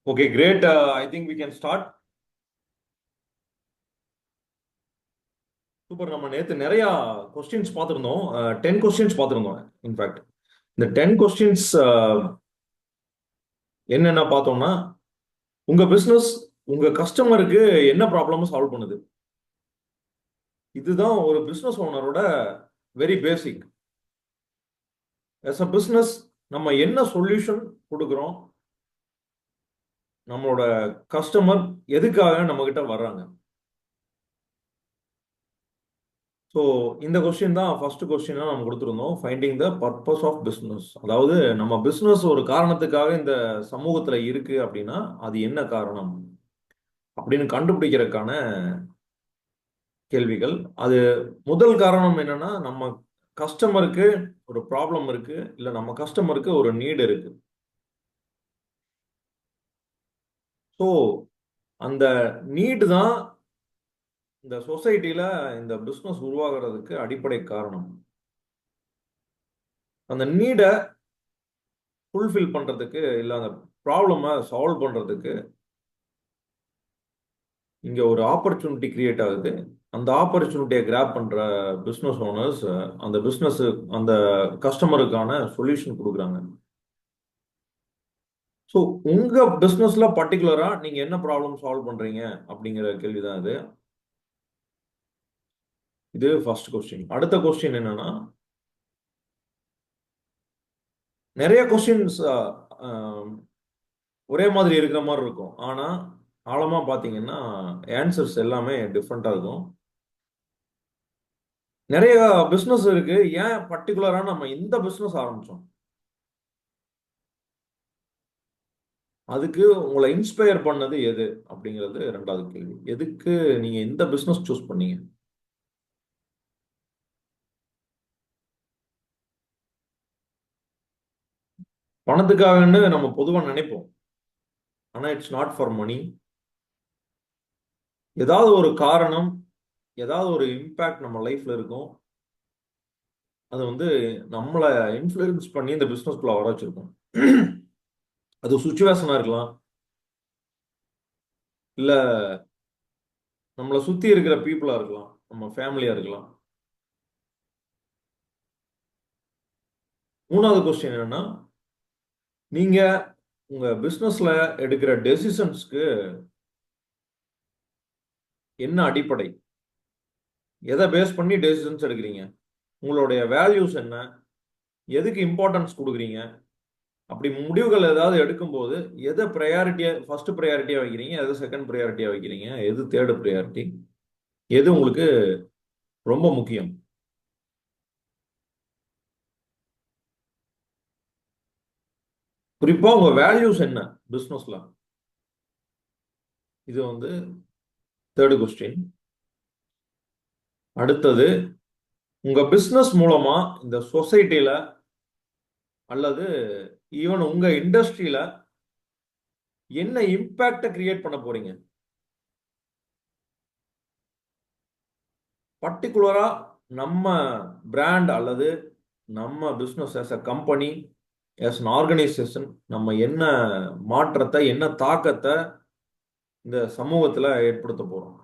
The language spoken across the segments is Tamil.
Okay, great. I think we can start. Super. நம்ம நேத்து நிறைய கொஸ்டின்ஸ் பார்த்துருந்தோம். 10 கொஸ்டின்ஸ் பார்த்துருந்தோம். இன்ஃபேக்ட் இந்த 10 கொஸ்டின்ஸ் என்னென்ன பார்த்தோம்னா, உங்க பிசினஸ் உங்க கஸ்டமருக்கு என்ன ப்ராப்ளம் சால்வ் பண்ணுது. இதுதான் ஒரு பிசினஸ் ஓனரோட very basic. as a business நம்ம என்ன சொல்யூஷன் கொடுக்குறோம், நம்மளோட கஸ்டமர் எதுக்காக நம்ம கிட்ட வர்றாங்க. ஸோ இந்த கொஸ்டின் தான் ஃபர்ஸ்ட் கொஸ்டினாக நம்ம கொடுத்துருந்தோம். Finding the purpose of business. அதாவது நம்ம பிஸ்னஸ் ஒரு காரணத்துக்காக இந்த சமூகத்தில் இருக்கு அப்படின்னா அது என்ன காரணம் அப்படின்னு கண்டுபிடிக்கிறதுக்கான கேள்விகள். அது முதல் காரணம் என்னன்னா, நம்ம கஸ்டமருக்கு ஒரு ப்ராப்ளம் இருக்கு, இல்லை நம்ம கஸ்டமருக்கு ஒரு நீடு இருக்கு. ஸோ அந்த நீடு தான் இந்த சொசைட்டில இந்த பிஸ்னஸ் உருவாகிறதுக்கு அடிப்படை காரணம். அந்த நீடை ஃபுல்ஃபில் பண்றதுக்கு, இல்லை அந்த ப்ராப்ளமை சால்வ் பண்றதுக்கு இங்க ஒரு ஆப்பர்ச்சுனிட்டி கிரியேட் ஆகுது. அந்த ஆப்பர்ச்சுனிட்டியை கிராப் பண்ற பிஸ்னஸ் ஓனர்ஸ் அந்த பிஸ்னஸ் அந்த கஸ்டமருக்கான சொல்யூஷன் கொடுக்குறாங்க. ஸோ உங்க பிஸ்னஸ்ல பர்டிகுலரா நீங்க என்ன ப்ராப்ளம் சால்வ் பண்றீங்க அப்படிங்கிற கேள்விதான் இது. இது ஃபர்ஸ்ட் கொஸ்டின். அடுத்த கொஸ்டின் என்னன்னா, நிறைய கொஸ்டின்ஸ் ஒரே மாதிரி இருக்கிற மாதிரி இருக்கும். ஆனா ஆழமா பாத்தீங்கன்னா ஆன்சர்ஸ் எல்லாமே டிஃப்ரெண்டா இருக்கும். நிறைய பிசினஸ் இருக்கு, ஏன் பர்டிகுலரா நம்ம இந்த பிசினஸ் ஆரம்பிச்சோம், அதுக்கு உங்களை இன்ஸ்பயர் பண்ணது எது அப்படிங்கிறது ரெண்டாவது கேள்வி. எதுக்கு நீங்க இந்த பிசினஸ் சூஸ் பண்ணீங்க. பணத்துக்காகன்னு நம்ம பொதுவா நினைப்போம், ஆனா இட்ஸ் நாட் ஃபார் மணி. ஏதாவது ஒரு காரணம், ஏதாவது ஒரு இம்பாக்ட் நம்ம லைஃப்ல இருக்கும். அது வந்து நம்மளை இன்ஃப்ளூயன்ஸ் பண்ணி இந்த பிசினஸ்குள்ள வர வச்சிருக்கோம். அது சுச்சுவேஷனா இருக்கலாம், இல்ல நம்மளை சுத்தி இருக்கிற பீப்புளா இருக்கலாம், நம்ம ஃபேமிலியா இருக்கலாம். மூணாவது கொஸ்டின் என்னன்னா, நீங்க உங்க பிசினஸ்ல எடுக்கிற டெசிஷன்ஸ்க்கு என்ன அடிப்படை, எதை பேஸ் பண்ணி டெசிஷன்ஸ் எடுக்கிறீங்க, உங்களுடைய வேல்யூஸ் என்ன, எதுக்கு இம்பார்ட்டன்ஸ் கொடுக்குறீங்க. அப்படி முடிவுகள் ஏதாவது எடுக்கும்போது எதை ப்ரையாரிட்டியா, ஃபர்ஸ்ட் ப்ரையாரிட்டியா வைக்கிறீங்க, எது செகண்ட் ப்ரையாரிட்டியா வைக்கிறீங்க, எது தேர்டு ப்ரையாரிட்டி, எது உங்களுக்கு ரொம்ப முக்கியம். குறிப்பா உங்க வேல்யூஸ் என்ன பிசினஸ்ல. இது வந்து தேர்டு கொஸ்டின். அடுத்தது, உங்க பிசினஸ் மூலமா இந்த சொசைட்டில அல்லது ஈவன் உங்க இண்டஸ்ட்ரியில என்ன இம்பாக்ட கிரியேட் பண்ண போறீங்க. பர்டிகுலரா நம்ம பிராண்ட் அல்லது நம்ம business as a company, as an organisation, நம்ம என்ன மாற்றத்தை, என்ன தாக்கத்தை இந்த சமூகத்துல ஏற்படுத்த போறோம்.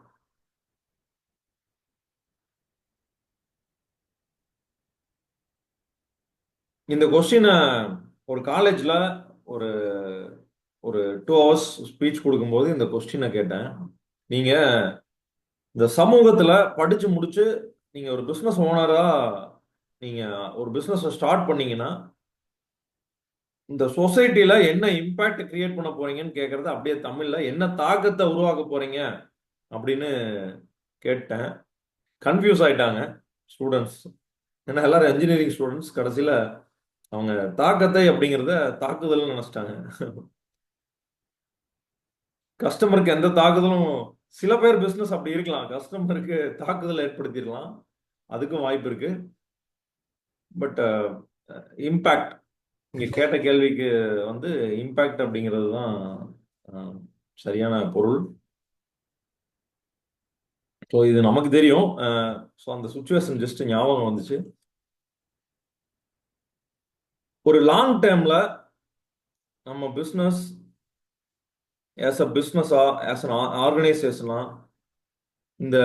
இந்த கொஸ்டினை ஒரு காலேஜ்ல ஒரு ஒரு 2 hours ஸ்பீச் கொடுக்கும்போது இந்த கொஸ்டினை கேட்டேன். நீங்க இந்த சமூகத்துல படிச்சு முடிச்சு நீங்க ஒரு பிசினஸ் ஓனரா நீங்க ஒரு பிசினஸ் ஸ்டார்ட் பண்ணீங்கன்னா இந்த சொசைட்டில என்ன இம்பாக்ட் கிரியேட் பண்ண போறீங்கன்னு கேட்கறது அப்படியே தமிழ்ல என்ன தாக்கத்தை உருவாக்க போறீங்க அப்படின்னு கேட்டேன். கன்ஃபியூஸ் ஆயிட்டாங்க ஸ்டூடெண்ட்ஸ். ஏன்னா எல்லாரும் இன்ஜினியரிங் ஸ்டூடெண்ட்ஸ். கடைசியில அவங்க தாக்கத்தை அப்படிங்கிறத தாக்குதல் நினைச்சிட்டாங்க. கஸ்டமருக்கு எந்த தாக்குதலும், சில பேர் பிசினஸ் அப்படி இருக்கலாம், கஸ்டமருக்கு தாக்குதல் ஏற்படுத்திடலாம், அதுக்கும் வாய்ப்பு இருக்கு. பட் இம்பாக்ட், நீங்க கேட்ட கேள்விக்கு வந்து இம்பாக்ட் அப்படிங்கிறது தான் சரியான பொருள். ஸோ இது நமக்கு தெரியும். ஸோ அந்த சுச்சுவேஷன் ஜஸ்ட் ஞாபகம் வந்துச்சு. ஒரு லாங் டேர்ம்ல நம்ம பிஸ்னஸ் ஆஸ் அ பிஸ்னஸா, ஆஸ் அன் ஆர்கனைசேஷனா, இந்த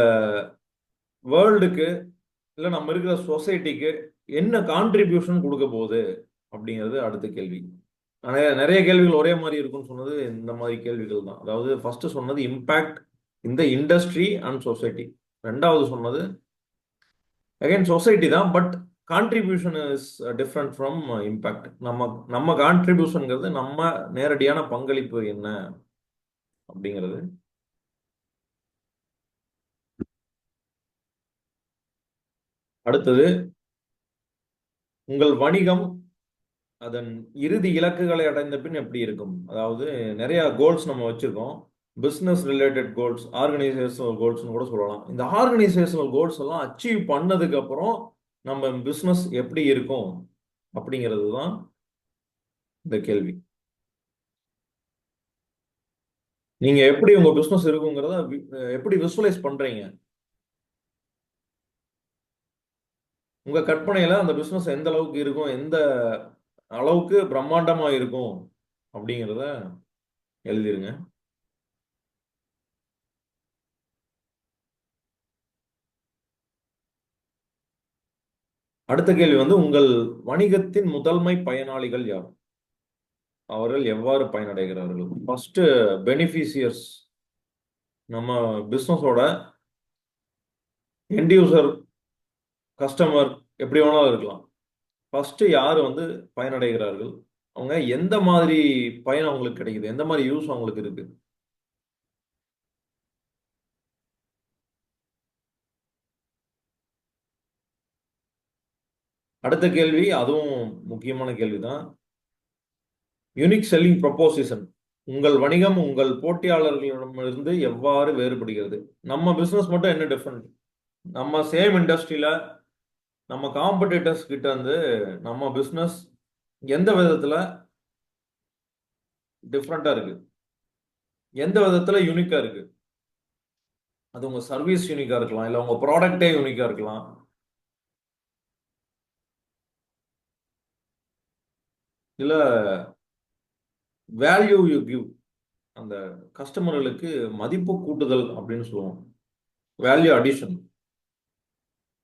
வேர்ல்டுக்கு, இல்லை நம்ம இருக்கிற சொசைட்டிக்கு என்ன கான்ட்ரிபியூஷன் கொடுக்க போகுது அப்படிங்கிறது அடுத்த கேள்வி. நிறைய நிறைய கேள்விகள் ஒரே மாதிரி இருக்கும்னு சொன்னது இந்த மாதிரி கேள்விகள் தான். அதாவது ஃபர்ஸ்ட் சொன்னது இம்பாக்ட் இந்த இண்டஸ்ட்ரி அண்ட் சொசைட்டி. ரெண்டாவது சொன்னது அகைன் சொசைட்டி தான், but contribution is different from impact. நம்ம நம்ம கான்ட்ரிபியூஷன்ங்கிறது நம்ம நேரடியான பங்களிப்பு என்ன அப்படிங்கிறது. அடுத்தது, உங்கள் வணிகம் அதன் இறுதி இலக்குகளை அடைந்த பின் எப்படி இருக்கும்? அதாவது நிறைய கோல்ஸ் நம்ம வச்சிருக்கோம். பிஸ்னஸ் ரிலேட்டட் கோல்ஸ், ஆர்கனைசேஷனல் கோல்ஸ்னு கூட சொல்லலாம். இந்த ஆர்கனைசேஷனல் கோல்ஸ் எல்லாம் அச்சீவ் பண்ணதுக்கு அப்புறம் நம்ம பிஸ்னஸ் எப்படி இருக்கும் அப்படிங்கிறது தான் இந்த கேள்வி. நீங்க எப்படி உங்க பிஸ்னஸ் இருக்குங்கிறத எப்படி விசுவலைஸ் பண்றீங்க? உங்க கற்பனையில அந்த பிஸ்னஸ் எந்த அளவுக்கு இருக்கும், எந்த அளவுக்கு பிரம்மாண்டமா இருக்கும் அப்படிங்கிறத எழுதிருங்க. அடுத்த கேள்வி வந்து, உங்கள் வணிகத்தின் முதன்மை பயனாளிகள் யார்? அவர்கள் எவ்வாறு பயனடைகிறார்கள்? ஃபர்ஸ்ட் பெனிஃபிஷியர்ஸ். நம்ம பிஸ்னஸோட எண்ட் யூசர், கஸ்டமர் எப்படி வேணாலும் இருக்கலாம். ஃபர்ஸ்ட் யார் வந்து பயனடைகிறார்கள், அவங்க எந்த மாதிரி பயன் அவங்களுக்கு கிடைக்குது, எந்த மாதிரி யூஸ் அவங்களுக்கு இருக்கு? அடுத்த கேள்வி அதுவும் முக்கியமான கேள்விதான். Unique selling proposition. உங்கள் வணிகம் உங்கள் போட்டியாளர்களிடமிருந்து எவ்வாறு வேறுபடுகிறது? நம்ம பிசினஸ் மட்டும் என்ன டிஃபரெண்ட்? நம்ம சேம் இண்டஸ்ட்ரியில நம்ம காம்படிட்டர்ஸ் கிட்ட இருந்து நம்ம பிசினஸ் எந்த விதத்துல டிஃப்ரெண்டா இருக்கு, எந்த விதத்துல யூனிக்கா இருக்கு? அது உங்க சர்வீஸ் யூனிக்கா இருக்கலாம், இல்ல உங்க ப்ராடக்டே யூனிக்கா இருக்கலாம், இல்ல வேல்யூ யூ கிவ், அந்த கஸ்டமர்களுக்கு மதிப்பு கூட்டுதல் அப்படின்னு சொல்லுவோம், வேல்யூ அடிஷன்,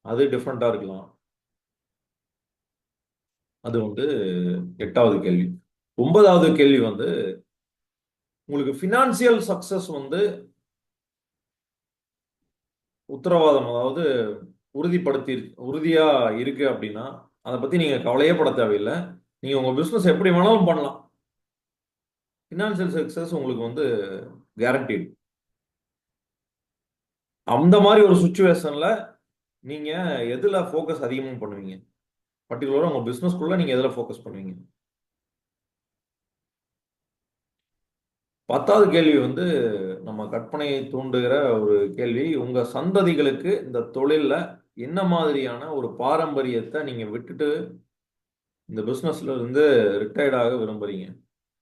அது டிஃப்ரெண்டா இருக்கலாம். அது வந்து எட்டாவது கேள்வி. ஒன்பதாவது கேள்வி வந்து, உங்களுக்கு ஃபினான்சியல் சக்சஸ் வந்து உத்தரவாதம், அதாவது உறுதிப்படுத்தி உறுதியா இருக்கு அப்படின்னா அதை பத்தி நீங்க கவலையே பட தேவையில்லை. நீங்க உங்க பிசினஸ் எப்படி வேணாலும் பண்ணலாம். ஃபினான்சியல் சக்சஸ் உங்களுக்கு வந்து கேரண்டீடு. அந்த மாதிரி ஒரு சுச்சுவேஷன்ல நீங்க எதுல ஃபோக்கஸ் அதிகமாக பண்ணுவீங்க? பர்டிகுலரா உங்க பிசினஸ்க்குள்ள நீங்க எதுல ஃபோக்கஸ் பண்ணுவீங்க? பத்தாவது கேள்வி வந்து நம்ம கற்பனையை தூண்டுகிற ஒரு கேள்வி. உங்க சந்ததிகளுக்கு இந்த தொழில்ல என்ன மாதிரியான ஒரு பாரம்பரியத்தை நீங்க விட்டுட்டு இந்த பிசினஸ்ல இருந்து ரிட்டையர்ட் ஆக விரும்புறீங்க?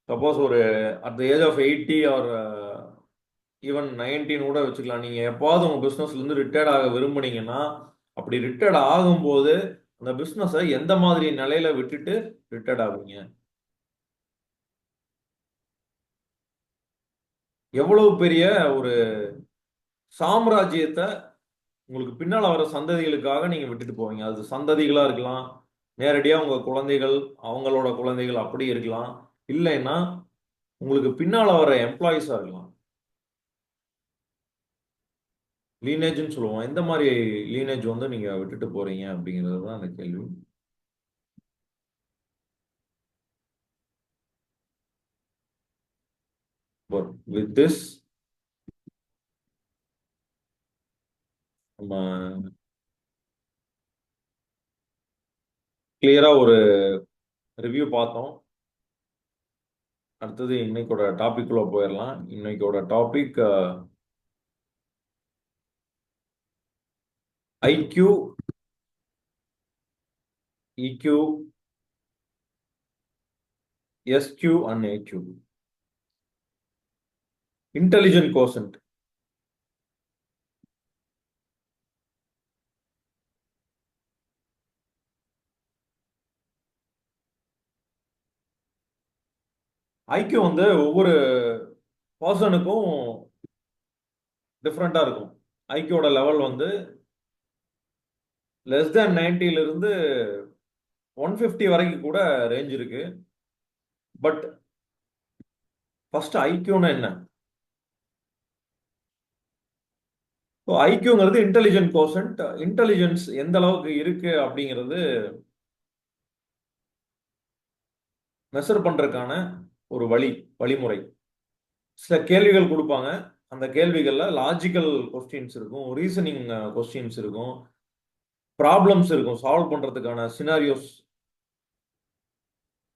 சப்போஸ் ஒரு at the age of 80 or even 19 கூட வச்சுக்கலாம். நீங்க எப்பாவது உங்க பிசினஸ்ல இருந்து ரிட்டையர்ட் ஆக விரும்புனீங்கன்னா, அப்படி ரிட்டையர்ட் ஆகும்போது அந்த பிசினஸை எந்த மாதிரி நிலையில விட்டுட்டு ரிட்டையர்ட் ஆவீங்க? எவ்வளவு பெரிய ஒரு சாம்ராஜ்யத்தை உங்களுக்கு பின்னால வர சந்ததிகளுக்காக நீங்க விட்டுட்டு போவீங்க? அது சந்ததிகளா இருக்கலாம், நேரடியா உங்க குழந்தைகள், அவங்களோட குழந்தைகள் அப்படி இருக்கலாம், இல்லைன்னா உங்களுக்கு பின்னால வர எம்ப்ளாயிஸா இருக்கலாம். லீனேஜ்னு சொல்லுவோம். எந்த மாதிரி லீனேஜ் வந்து நீங்க விட்டுட்டு போறீங்க அப்படிங்கிறது தான் அந்த கேள்வி. பட் வித் திஸ் நம்ம கிளியரா ஒரு ரிவ்யூ பார்த்தோம். அடுத்தது இன்னைக்கோட டாபிக் உள்ள போயிடலாம். இன்னைக்கோட topic IQ, EQ, SQ and AQ. Intelligent quotient. IQ வந்து ஒவ்வொரு பர்சனுக்கும் டிஃப்ரெண்டா இருக்கும். ஐக்கியோட லெவல் வந்து லெஸ் தேன் 90ல இருந்து 150 வரைக்கும் கூட ரேஞ்ச் இருக்கு. பட் ஃபர்ஸ்ட் ஐக்கியூனா என்ன? ஐக்கியூங்கிறது இன்டெலிஜென்ட் கோஷன்ட். இன்டெலிஜென்ஸ் எந்த அளவுக்கு இருக்கு அப்படிங்கிறது மெஷர் பண்றதுக்கான ஒரு வழிமுறை. சில கேள்விகள் கொடுப்பாங்க. அந்த கேள்விகள்ல லாஜிக்கல் கொஸ்டின்ஸ் இருக்கும், ரீசனிங் கொஸ்டின்ஸ் இருக்கும், ப்ராப்ளம்ஸ் இருக்கும், சால்வ் பண்றதுக்கான சினாரியோஸ்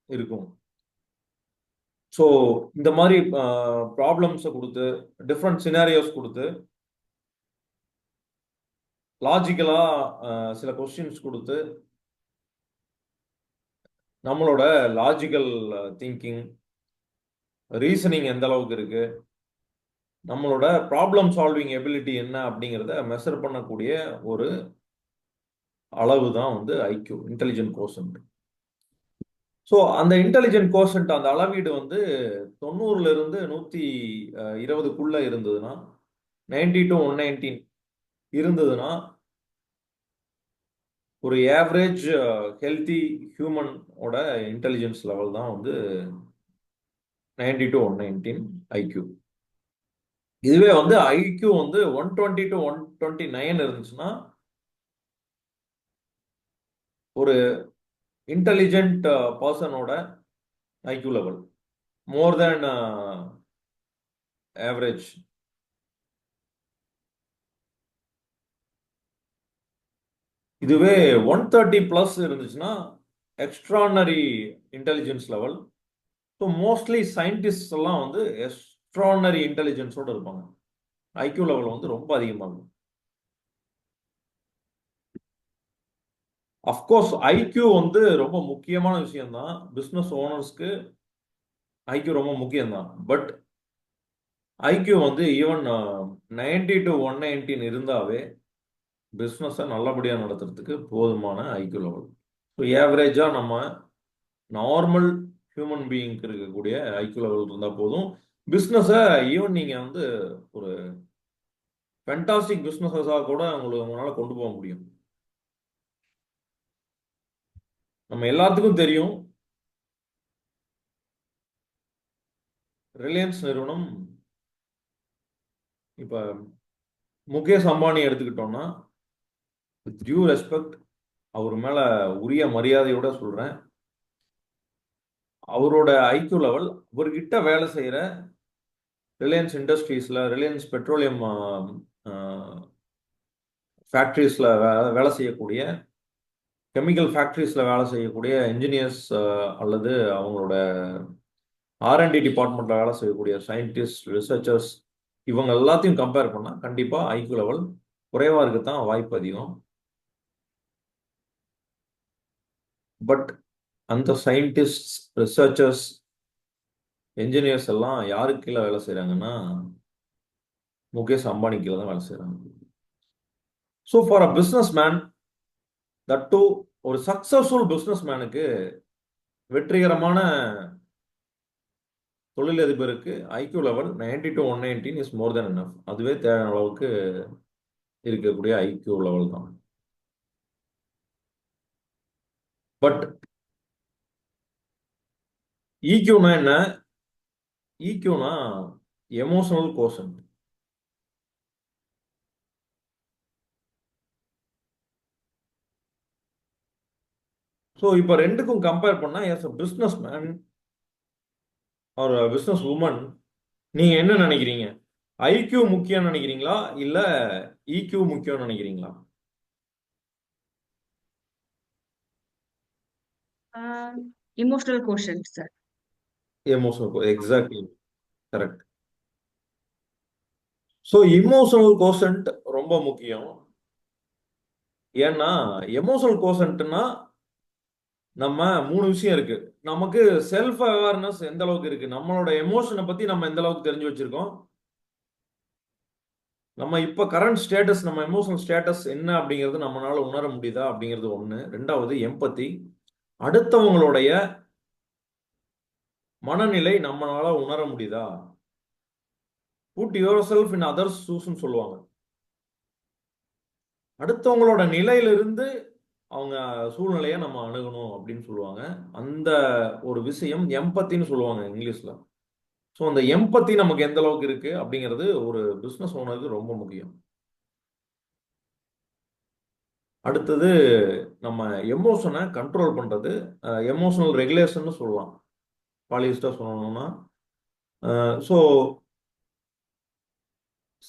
இருக்கும். ஸோ இந்த மாதிரி ப்ராப்ளம்ஸை கொடுத்து, டிஃப்ரெண்ட் சினாரியோஸ் கொடுத்து, லாஜிக்கலா சில கொஸ்டின்ஸ் கொடுத்து, நம்மளோட லாஜிக்கல் திங்கிங், ரீசனிங் எந்த அளவுக்கு இருக்கு, நம்மளோட ப்ராப்ளம் சால்விங் எபிலிட்டி என்ன அப்படிங்கிறத மெஷர் பண்ணக்கூடிய ஒரு அளவு தான் வந்து ஐக்யூ, இன்டெலிஜென்ட் கோஷன்ட். ஸோ அந்த இன்டெலிஜென்ட் கோஷன்ட், அந்த அளவீடு வந்து 90ல இருந்து 120க்குள்ள இருந்ததுன்னா, 90 to 119 இருந்ததுன்னா, ஒரு ஆவரேஜ் ஹெல்தி ஹியூமனோட இன்டெலிஜென்ஸ் லெவல் தான் வந்து 90 to 119 ஐக்யூ. இதுவே வந்து ஐக்யூ வந்து 120 to 129 இருந்துச்சுன்னா, ஒரு இன்டெலிஜென்ட் பர்சனோட ஐக்யூ லெவல் மோர் தேன் ஆவரேஜ். இதுவே 130+ இருந்துச்சுன்னா extraordinary intelligence level. So mostly scientist எல்லாம் வந்து எக்ஸ்ட்ரானரி இன்டெலிஜென்ஸோட இருப்பாங்க. ஐக்யூ லெவல் வந்து ரொம்ப அதிகமாகும். அஃப்கோர்ஸ் ஐக்யூ வந்து ரொம்ப முக்கியமான விஷயம்தான். பிஸ்னஸ் ஓனர்ஸ்க்கு ஐக்யூ ரொம்ப முக்கியம்தான். பட் ஐக்யூ வந்து ஈவன் 90 to 119 இருந்தாவே பிஸ்னஸை நல்லபடியாக நடத்துறதுக்கு போதுமான ஐக்யூ லெவல். ஸோ ஏவரேஜாக நம்ம நார்மல் ஹியூமன் பீயிங்க்கு இருக்கக்கூடிய ஐக்யூ லெவல் இருந்தால் போதும். பிஸ்னஸை ஈவன் நீங்கள் வந்து ஒரு ஃபேண்டாஸ்டிக் பிஸ்னஸஸாக கூட உங்களால் கொண்டு போக முடியும். நம்ம எல்லாத்துக்கும் தெரியும், ரிலையன்ஸ் நிறுவனம், இப்போ முகேஷ் அம்பானி எடுத்துக்கிட்டோம்னா, வித் டியூ ரெஸ்பெக்ட், அவர் மேல உரிய மரியாதையோட சொல்றேன், அவரோட ஐக்யூ லெவல், அவர்கிட்ட வேலை செய்யற ரிலையன்ஸ் இண்டஸ்ட்ரீஸ்ல, ரிலையன்ஸ் பெட்ரோலியம் ஃபேக்ட்ரிஸ்ல வேலை செய்யக்கூடிய, கெமிக்கல் ஃபேக்ட்ரிஸ்ல வேலை செய்யக்கூடிய என்ஜினியர்ஸ் அல்லது அவங்களோட R&D டிபார்ட்மெண்ட்ல வேலை செய்யக்கூடிய சயின்டிஸ்ட், ரிசர்ச்சர்ஸ், இவங்க எல்லாத்தையும் கம்பேர் பண்ணா கண்டிப்பா ஐக்யூ லெவல் குறைவா இருக்குதான் வாய்ப்பு அதிகம். பட் அந்த சயின்டிஸ்ட், ரிசர்ச்சர்ஸ், என்ஜினியர்ஸ் எல்லாம் யாருக்கு கீழே வேலை செய்யறாங்கன்னா முகேஷ் அம்பானி கீழே தான் வேலை செய்யறாங்க. So for a business man, that to ஒரு சக்சஸ்ஃபுல் பிஸ்னஸ் மேனுக்கு, வெற்றிகரமான தொழிலதிபருக்கு IQ level 90 to 119 is more then enough. அதுவே தேவையான அளவுக்கு இருக்கக்கூடிய ஐக்யூ லெவல் தான். பட் ஈக்யூனா என்ன? ஈக்யூனா எமோஷனல் கோஷன்ட். ஸோ இப்போ ரெண்டுக்கும் கம்பேர் பண்ணா, as a business man or business woman, நீங்க என்ன நினைக்கிறீங்க? ஐக்யூ முக்கியம் நினைக்கிறீங்களா இல்ல ஈக்யூ முக்கியம் நினைக்கிறீங்களா? Emotional quotient, sir. Emotional, exactly, correct. So emotional quotient ரொம்ப முக்கியம். ஏன்னா எமோஷனல் கோஷன்ட்னா நம்ம 3 விஷயம் இருக்கு. நமக்கு செல்ஃப் அவேர்னஸ் எந்த அளவுக்கு இருக்கு, நம்மளோட எமோஷனை பத்தி நம்ம எந்த அளவுக்கு தெரிஞ்சு வச்சிருக்கோம், நம்ம இப்ப கரண்ட் ஸ்டேட்டஸ், நம்ம எமோஷனல் ஸ்டேட்டஸ் என்ன அப்படிங்கிறது நம்மளால உணர முடியுதா அப்படிங்கிறது ஒண்ணு. ரெண்டாவது எம்பத்தி, அடுத்தவங்களுடைய மனநிலை நம்மளால உணர முடியுதா. Put yourself in others ஷூஸ்ன்னு சொல்லுவாங்க. அடுத்தவங்களோட நிலையிலிருந்து அவங்க சூழ்நிலையை நம்ம அணுகணும் அப்படின்னு சொல்லுவாங்க. அந்த ஒரு விஷயம் எம்பத்தின்னு சொல்லுவாங்க இங்கிலீஷ்ல. ஸோ அந்த எம்பத்தி நமக்கு எந்த அளவுக்கு இருக்கு அப்படிங்கிறது ஒரு பிஸ்னஸ் ஓனருக்கு ரொம்ப முக்கியம். அடுத்தது நம்ம எமோஷனை கண்ட்ரோல் பண்றது, எமோஷனல் ரெகுலேஷன் சொல்லலாம் பாலிஸ்டா சொல்லணும்னா. ஸோ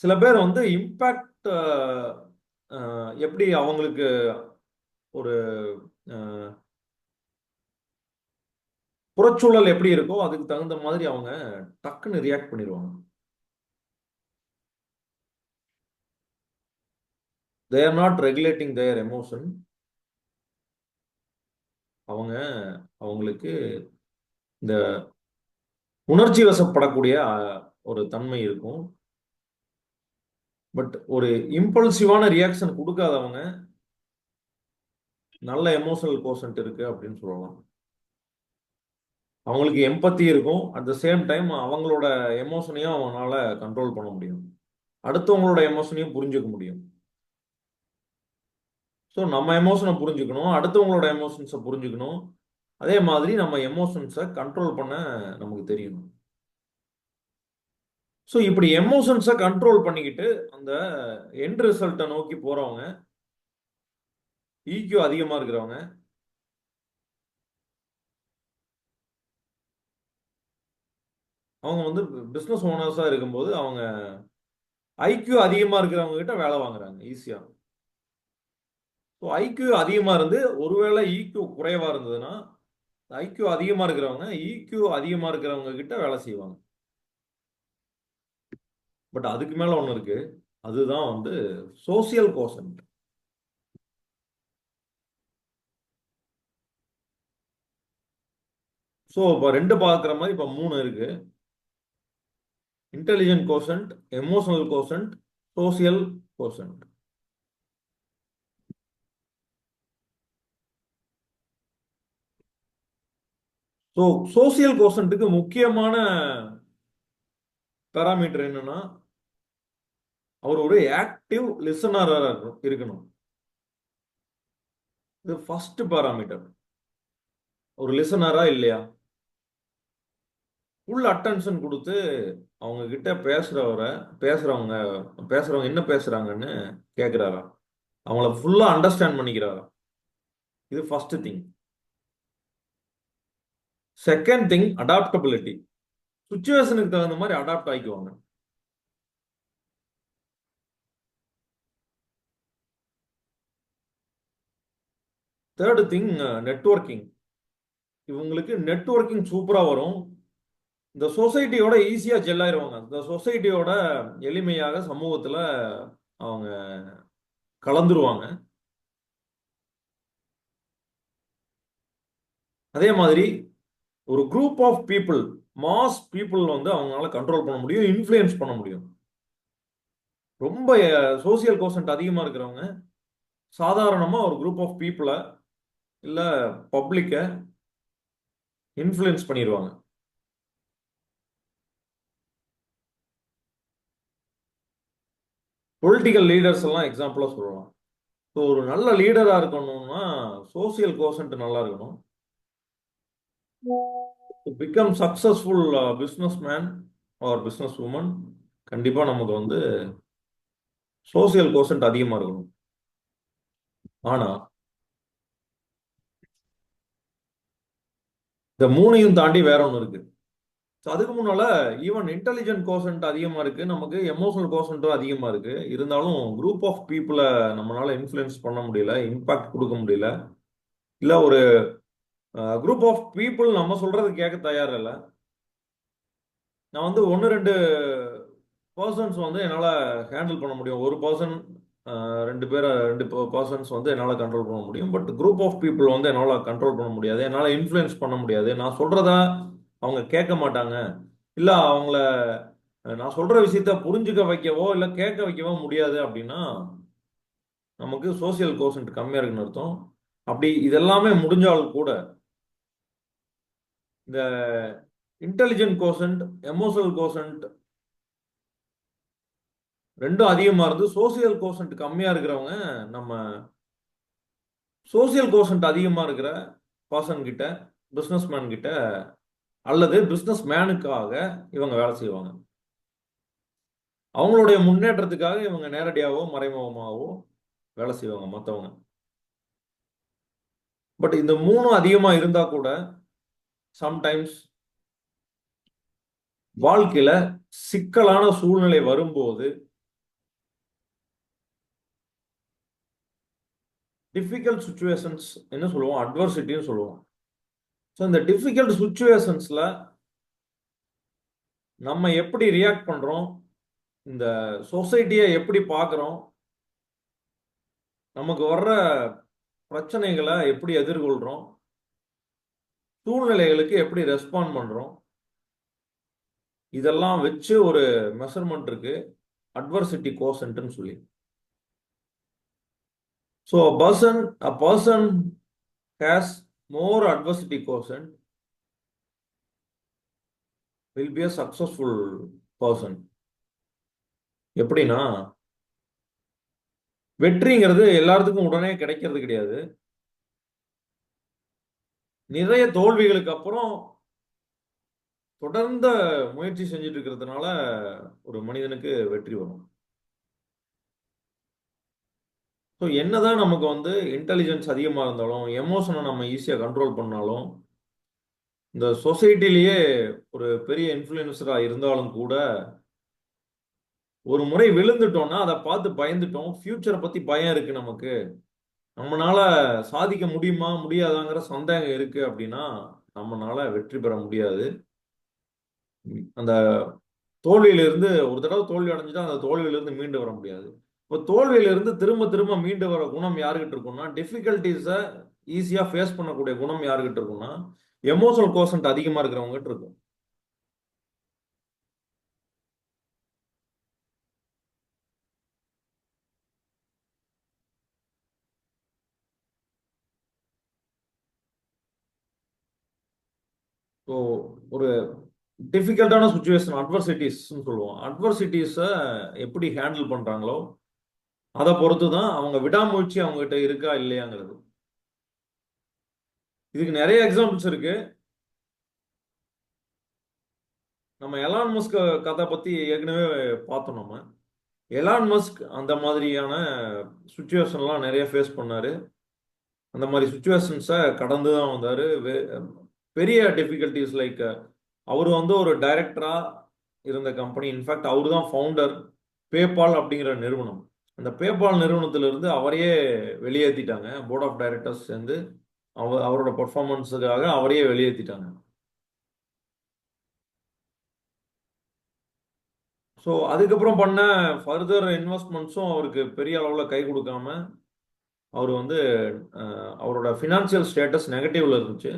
சில பேர் வந்து இம்பாக்ட் எப்படி அவங்களுக்கு ஒரு அஹ், புறச்சூழல் எப்படி இருக்கோ அதுக்கு தகுந்த மாதிரி அவங்க டக்குன்னு ரியாக்ட் பண்ணிடுவாங்க. They are not regulating their emotion. அவங்க அவங்களுக்கு இந்த உணர்ச்சி வசப்படக்கூடிய ஒரு தன்மை இருக்கும். பட் ஒரு இம்பல்சிவான ரியாக்ஷன் கொடுக்காதவங்க நல்ல எமோஷனல் கோஷன்ட் இருக்கு அப்படின்னு சொல்லலாம். அவங்களுக்கு எம்பத்தி இருக்கும், அட் த சேம் டைம் அவங்களோட எமோஷனையும் அவங்களால கண்ட்ரோல் பண்ண முடியும், அடுத்தவங்களோட எமோஷனையும் புரிஞ்சுக்க முடியும். ஸோ நம்ம எமோஷனை புரிஞ்சுக்கணும், அடுத்தவங்களோட எமோஷன்ஸை புரிஞ்சுக்கணும். அதே மாதிரி நம்ம எமோஷன்ஸை கண்ட்ரோல் பண்ண நமக்கு தெரியணும். ஸோ இப்படி எமோஷன்ஸை கண்ட்ரோல் பண்ணிக்கிட்டு அந்த எண்ட் ரிசல்ட்டை நோக்கி போறவங்க, ஈக்யூ அதிகமா இருக்கிறவங்க, அவங்க வந்து பிஸ்னஸ் ஓனர்ஸா இருக்கும்போது அவங்க ஐக்யூ அதிகமா இருக்கிறவங்க கிட்ட வேலை வாங்குறாங்க ஈஸியா. ஸோ ஐக்யூ அதிகமா இருந்து ஒருவேளை ஈக்யூ குறைவா இருந்ததுன்னா, ஐக்யூ அதிகமா இருக்கிறவங்க ஈக்யூ அதிகமா இருக்கிறவங்க கிட்ட வேலை செய்வாங்க. பட் அதுக்கு மேல ஒண்ணு இருக்கு, அதுதான் வந்து சோசியல் கோஷன்ட். ஸோ இப்போ ரெண்டு பார்க்குற மாதிரி இப்போ மூணு இருக்கு: intelligent quotient, emotional quotient, social quotient. So social கோஷன்ட்டுக்கு முக்கியமான பேராமீட்டர் என்னன்னா, அவர் ஒரு ஆக்டிவ் லிசனரா இருக்கணும். இது ஃபர்ஸ்ட் பேராமீட்டர். ஒரு லிசனரா இல்லையா, ஃபுல் அட்டென்ஷன் கொடுத்து அவங்க கிட்ட பேசுறவங்க பேசுறவங்க என்ன பேசுறாங்கன்னு கேட்கிறாரா, அவங்கள ஃபுல்லா அண்டர்ஸ்டாண்ட் பண்ணிக்கிறாரா, இது first thing. Second thing adaptability, சுச்சுவேஷனுக்கு தகுந்த மாதிரி அடாப்ட் ஆகிக்குவாங்க. தேர்ட் திங் நெட்வொர்க்கிங், இவங்களுக்கு நெட்வொர்க்கிங் சூப்பரா வரும், இந்த சொசைட்டியோட ஈஸியா ஜெல் ஆயிருவாங்க, இந்த சொசைட்டியோட எளிமையாக சமூகத்துல அவங்க கலந்துருவாங்க. அதே மாதிரி ஒரு group of people, mass people வந்து அவங்களால கண்ட்ரோல் பண்ண முடியும், இன்ஃப்ளூயன்ஸ் பண்ண முடியும். ரொம்ப சோசியல் கோஷன்ட் அதிகமா இருக்கிறவங்க சாதாரணமா ஒரு குரூப் ஆஃப் பீப்புளை இல்ல பப்ளிக்கை இன்ஃப்ளூயன்ஸ் பண்ணிடுவாங்க. பொலிட்டிக்கல் லீடர்ஸ் எல்லாம் எக்ஸாம்பிளா சொல்லலாம். ஸோ ஒரு நல்ல லீடரா இருக்கணும்னா சோசியல் கோஷன்ட் நல்லா இருக்கணும். To become successful business man or business woman, கண்டிப்பா நமக்கு வந்து சோசியல் கோஷன்ட் அதிகமா இருக்கணும். ஆனா இந்த மூணையும் தாண்டி வேற ஒன்று இருக்கு. ஸோ அதுக்கு முன்னால ஈவன் இன்டெலிஜென்ட் கோஷன்ட் அதிகமா இருக்கு, நமக்கு எமோஷனல் கோஷன்ட்டும் அதிகமா இருக்கு. இருந்தாலும் குரூப் ஆஃப் பீப்புளை நம்மளால இன்ஃப்ளூயன்ஸ் பண்ண முடியல, இம்பாக்ட் கொடுக்க முடியல, இல்ல ஒரு குரூப் ஆஃப் பீப்புள் நம்ம சொல்றது கேட்க தயார் இல்லை. நான் வந்து ஒன்று ரெண்டு பர்சன்ஸ் வந்து என்னால் ஹேண்டில் பண்ண முடியும், ஒரு பர்சன் ரெண்டு பர்சன்ஸ் வந்து என்னால் கண்ட்ரோல் பண்ண முடியும். பட் குரூப் ஆஃப் பீப்புள் வந்து என்னால் கண்ட்ரோல் பண்ண முடியாது, என்னால் இன்ஃப்ளூயன்ஸ் பண்ண முடியாது. நான் சொல்றத அவங்க கேட்க மாட்டாங்க, இல்லை அவங்கள நான் சொல்ற விஷயத்த புரிஞ்சுக்க வைக்கவோ இல்லை கேட்க வைக்கவோ முடியாது அப்படின்னா நமக்கு சோசியல் கோஷன்ட் கம்மியா இருக்குன்னு அர்த்தம். அப்படி இதெல்லாமே முடிஞ்சால் கூட இந்த இன்டெலிஜென்ட் கோஷன்ட், எமோஷனல் கோஷன்ட், ரெண்டும் அதிகமா இருந்து சோசியல் கோஷன்ட் கம்மியா இருக்கிறவங்க நம்ம சோசியல் கோஷன்ட் அதிகமா இருக்கிற பர்சன் கிட்ட, பிசினஸ் மேன் கிட்ட அல்லது பிசினஸ் மேனுக்காக இவங்க வேலை செய்வாங்க. அவங்களுடைய முன்னேற்றத்துக்காக இவங்க நேரடியாகவோ மறைமுகமாகவோ வேலை செய்வாங்க மற்றவங்க. பட் இந்த மூணும் அதிகமா இருந்தா கூட சம்டைம்ஸ் வாழ்க்கையில சிக்கலான சூழ்நிலை வரும்போது டிஃபிகல்ட் சுச்சுவேஷன்ஸ் என்ன சொல்லுவோம், அட்வர்சிட்டின்னு சொல்லுவோம். ஸோ இந்த டிஃபிகல்ட் சுச்சுவேஷன்ஸ்ல நம்ம எப்படி ரியாக்ட் பண்றோம், இந்த சொசைட்டியை எப்படி பார்க்குறோம், நமக்கு வர்ற பிரச்சனைகளை எப்படி எதிர்கொள்றோம், சூழ்நிலைகளுக்கு எப்படி ரெஸ்பாண்ட் பண்றோம், இதெல்லாம் வச்சு ஒரு மெஷர்மெண்ட் இருக்கு, அட்வர்சிட்டி கோஷன்ட்னு சொல்லி. So a person has more adversity quotient will be a successful person. எப்படின்னா, வெற்றிங்கிறது எல்லாத்துக்கும் உடனே கிடைக்கிறது கிடையாது. நிறைய தோல்விகளுக்கு அப்புறம் தொடர்ந்த முயற்சி செஞ்சுட்டு இருக்கிறதுனால ஒரு மனிதனுக்கு வெற்றி வரும். ஸோ என்னதான் நமக்கு வந்து இன்டெலிஜென்ஸ் அதிகமாக இருந்தாலும், எமோஷனை நம்ம ஈஸியாக கண்ட்ரோல் பண்ணாலும், இந்த சொசைட்டிலேயே ஒரு பெரிய இன்ஃப்ளூயன்சராக இருந்தாலும் கூட ஒரு முறை விழுந்துட்டோம்னா அதை பார்த்து பயந்துட்டோம், ஃபியூச்சரை பற்றி பயம் இருக்கு நமக்கு, நம்மளால சாதிக்க முடியுமா முடியாதாங்கிற சந்தேகம் இருக்கு அப்படின்னா நம்மளால வெற்றி பெற முடியாது. அந்த தோல்வியிலிருந்து ஒரு தடவை தோல்வி அடைஞ்சிட்டா அந்த தோல்வியிலிருந்து மீண்டு வர முடியாது. இப்போ தோல்வியிலிருந்து திரும்ப திரும்ப மீண்டு வர குணம் யாருக்கிட்ட இருக்கும்னா, டிஃபிகல்டிஸை ஈஸியா ஃபேஸ் பண்ணக்கூடிய குணம் யாருக்கிட்ட இருக்கும்னா, எமோஷனல் கோஷன்ட் அதிகமா இருக்கிறவங்க கிட்ட இருக்கும். ஸோ ஒரு டிஃபிகல்ட்டான சுச்சுவேஷன் அட்வர்சிட்டிஸ்ன்னு சொல்லுவோம். அட்வர்சிட்டிஸை எப்படி ஹேண்டில் பண்றாங்களோ அதை பொறுத்து தான் அவங்க விடாமுயற்சி அவங்க கிட்ட இருக்கா இல்லையாங்கிறது. இதுக்கு நிறைய எக்ஸாம்பிள்ஸ் இருக்கு. நம்ம எலான் மஸ்க் கதை பத்தி ஏற்கனவே பார்த்தோம். நம்ம எலான் மஸ்க் அந்த மாதிரியான சுச்சுவேஷன்லாம் நிறைய ஃபேஸ் பண்ணாரு. அந்த மாதிரி சுச்சுவேஷன்ஸை கடந்து தான் வந்தாரு. பெரிய டிஃபிகல்டிஸ் லைக் அவர் வந்து ஒரு டைரக்டரா இருந்த கம்பெனி, இன்ஃபேக்ட் அவர் தான் ஃபவுண்டர் பேபால் அப்படிங்கிற நிறுவனம். அந்த பேபால் நிறுவனத்திலிருந்து அவரையே வெளியேற்றிட்டாங்க. போர்ட் ஆஃப் டைரக்டர்ஸ் சேர்ந்து அவரோட பர்ஃபார்மன்ஸுக்காக அவரையே வெளியேற்றிட்டாங்க. ஸோ அதுக்கப்புறம் பண்ண ஃபர்தர் இன்வெஸ்ட்மெண்ட்ஸும் அவருக்கு பெரிய அளவில் கை கொடுக்காம அவர் வந்து அவரோட ஃபினான்சியல் ஸ்டேட்டஸ் நெகட்டிவ்ல இருந்துச்சு.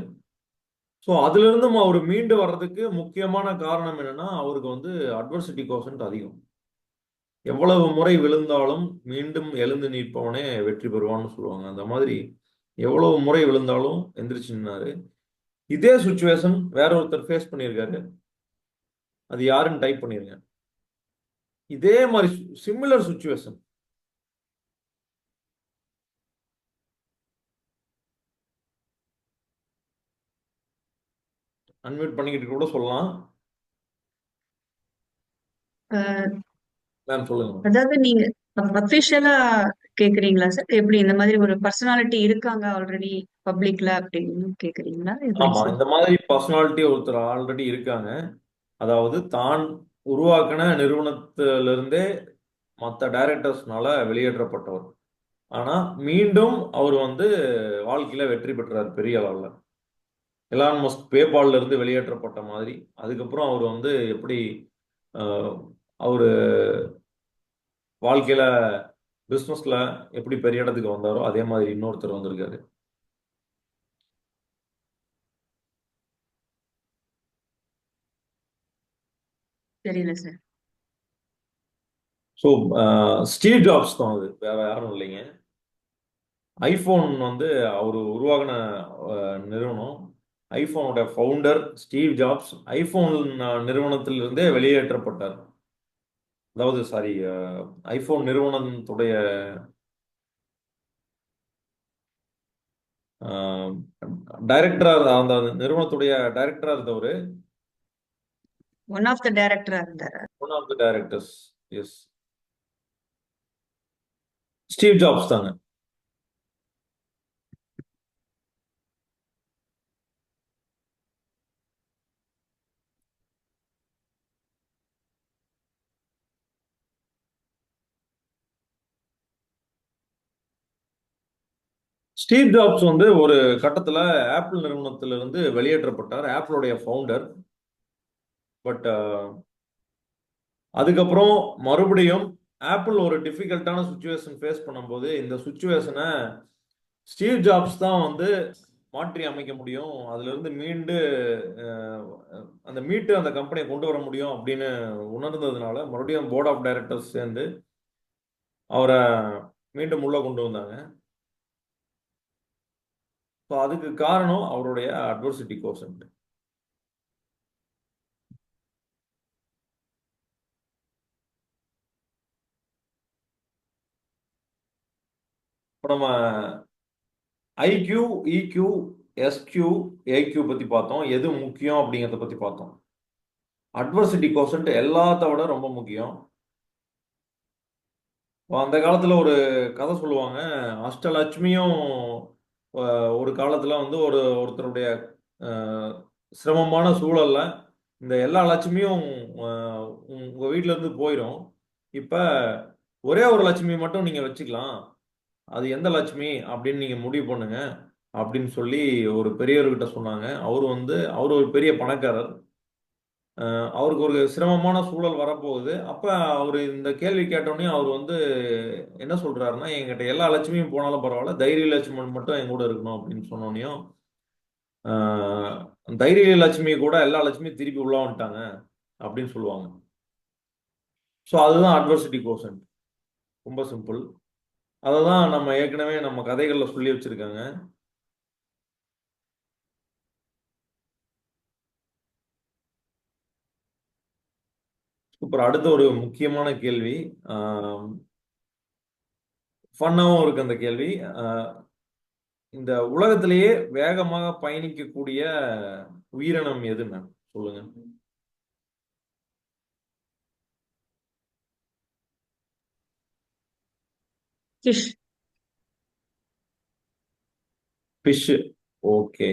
ஸோ அதுலேருந்து அவர் மீண்டு வர்றதுக்கு முக்கியமான காரணம் என்னன்னா, அவருக்கு வந்து அட்வர்சிட்டி கோஷன்ட் அதிகம். எவ்வளவு முறை விழுந்தாலும் மீண்டும் எழுந்து நிற்பவனே வெற்றி பெறுவான்னு சொல்லுவாங்க. அந்த மாதிரி எவ்வளவு முறை விழுந்தாலும் எந்திரிச்சு நின்னாரு. இதே சுச்சுவேஷன் வேற ஒருத்தர் ஃபேஸ் பண்ணியிருக்காரு. அது யாருன்னு டைப் பண்ணிருங்க. இதே மாதிரி சிமிலர் சுச்சுவேஷன். அன்மியூட் பண்ணிக்கிட்டு கூட சொல்லலாம். சொல்லுங்க. அதாவது நீங்க அபிஷியலா கேக்குறீங்களா சார்? எப்படி இந்த மாதிரி ஒரு பர்சனாலிட்டி இருக்காங்க ஆல்ரெடி பப்ளிக்ல அப்படின்னு கேக்குறீங்களா? எப்படி ஆமா, சார்? இந்த மாதிரி பர்சனாலிட்டி ஒருத்தர் ஆல்ரெடி இருக்காங்க. அதாவது தான் உருவாக்கின நிறுவனத்திலிருந்தே மற்ற டைரக்டர்ஸ்னால வெளியேற்றப்பட்டவர். ஆனா மீண்டும் அவர் வந்து வாழ்க்கையில வெற்றி பெற்றார் பெரிய அளவில். எலான் மஸ்க் பேபால்ல இருந்து வெளியேற்றப்பட்ட மாதிரி அதுக்கப்புறம் அவர் வந்து எப்படி அவரு வாழ்க்கையில பிசினஸ்ல எப்படி பெரிய இடத்துக்கு வந்தாரோ அதே மாதிரி இன்னொருத்தர் வந்திருக்காரு. தெரியல சார். ஸோ ஸ்டீவ் ஜாப்ஸ் தான், அது வேற யாரும் இல்லைங்க. ஐபோன் வந்து அவர் உருவாகின நிறுவனம். ஐபோனோட ஃபவுண்டர் ஸ்டீவ் ஜாப்ஸ் ஐபோன் நிறுவனத்திலிருந்தே வெளியேற்றப்பட்டார். அதாவது சாரி, ஐபோன் நிறுவனத்துடைய டைரக்டரா, அந்த நிறுவனத்துடைய டைரக்டரா இருந்தவர். ஒன் ஆஃப் த டைரக்டரா இருந்தாரு. One of the directors. Yes, Steve Jobs தாங்க. ஸ்டீவ் ஜாப்ஸ் வந்து ஒரு கட்டத்துல ஆப்பிள் நிறுவனத்திலிருந்து வெளியேற்றப்பட்டார், ஆப்பிளுடைய ஃபவுண்டர். பட் அதுக்கப்புறம் மறுபடியும் ஆப்பிள் ஒரு டிஃபிகல்ட்டான சுச்சுவேஷன் ஃபேஸ் பண்ணும்போது இந்த சுச்சுவேஷனை ஸ்டீவ் ஜாப்ஸ் தான் வந்து மாற்றி அமைக்க முடியும், அதுல இருந்து மீண்டு அஹ், அந்த மீட்டு அந்த கம்பெனியை கொண்டு வர முடியும் அப்படின்னு உணர்ந்ததுனால மறுபடியும் போர்ட் ஆஃப் டைரக்டர்ஸ் சேர்ந்து அவரை மீண்டும் உள்ள கொண்டு வந்தாங்க. ஸோ அதுக்கு காரணம் அவருடைய அட்வர்சிட்டி கோஷன்ட். இப்போ நம்ம ஐக்யூ, இக்யூ, எஸ்கியூ, ஏக்யூ பத்தி பார்த்தோம், எது முக்கியம் அப்படிங்கிறத பத்தி பார்த்தோம். அட்வர்சிட்டி கோஷன்ட் எல்லாத்த விட ரொம்ப முக்கியம். அந்த காலத்துல ஒரு கதை சொல்லுவாங்க, அஷ்டலட்சுமியும் ஒரு காலத்துல வந்து ஒருத்தருடைய அஹ், சிரமமான சூழல்ல இந்த எல்லா லட்சுமியும் உங்க வீட்ல இருந்து போயிடும். இப்ப ஒரே ஒரு லட்சுமி மட்டும் நீங்க வச்சுக்கலாம், அது எந்த லட்சுமி அப்படின்னு நீங்க முடிவு பண்ணுங்க அப்படின்னு சொல்லி ஒரு பெரியவர்கிட்ட சொன்னாங்க. அவர் ஒரு பெரிய பணக்காரர். அவருக்கு ஒரு சிரமமான சூழல் வரப்போகுது. அப்ப அவர் இந்த கேள்வி கேட்டோடனே அவர் வந்து என்ன சொல்றாருன்னா, என்கிட்ட எல்லா லட்சுமியும் போனாலும் பரவாயில்ல, தைரிய லட்சுமணன் மட்டும் என் கூட இருக்கணும் அப்படின்னு சொன்னோனையும் தைரிய லட்சுமி கூட எல்லா லட்சுமியும் திருப்பி உள்ள வந்துட்டாங்க அப்படின்னு சொல்லுவாங்க. ஸோ அதுதான் அட்வர்சிட்டி கோஷன்ட். ரொம்ப சிம்பிள். அதை தான் நம்ம ஏற்கனவே நம்ம கதைகள்ல சொல்லி வச்சிருக்காங்க. சூப்பர். அடுத்த ஒரு முக்கியமான கேள்வி, ஃபன்னாவும் இருக்கு அந்த கேள்வி. இந்த உலகத்திலேயே வேகமாக பயணிக்கக்கூடிய உயிரினம் எது மேம்? சொல்லுங்க. ஃபிஷ். ஃபிஷ். ஓகே.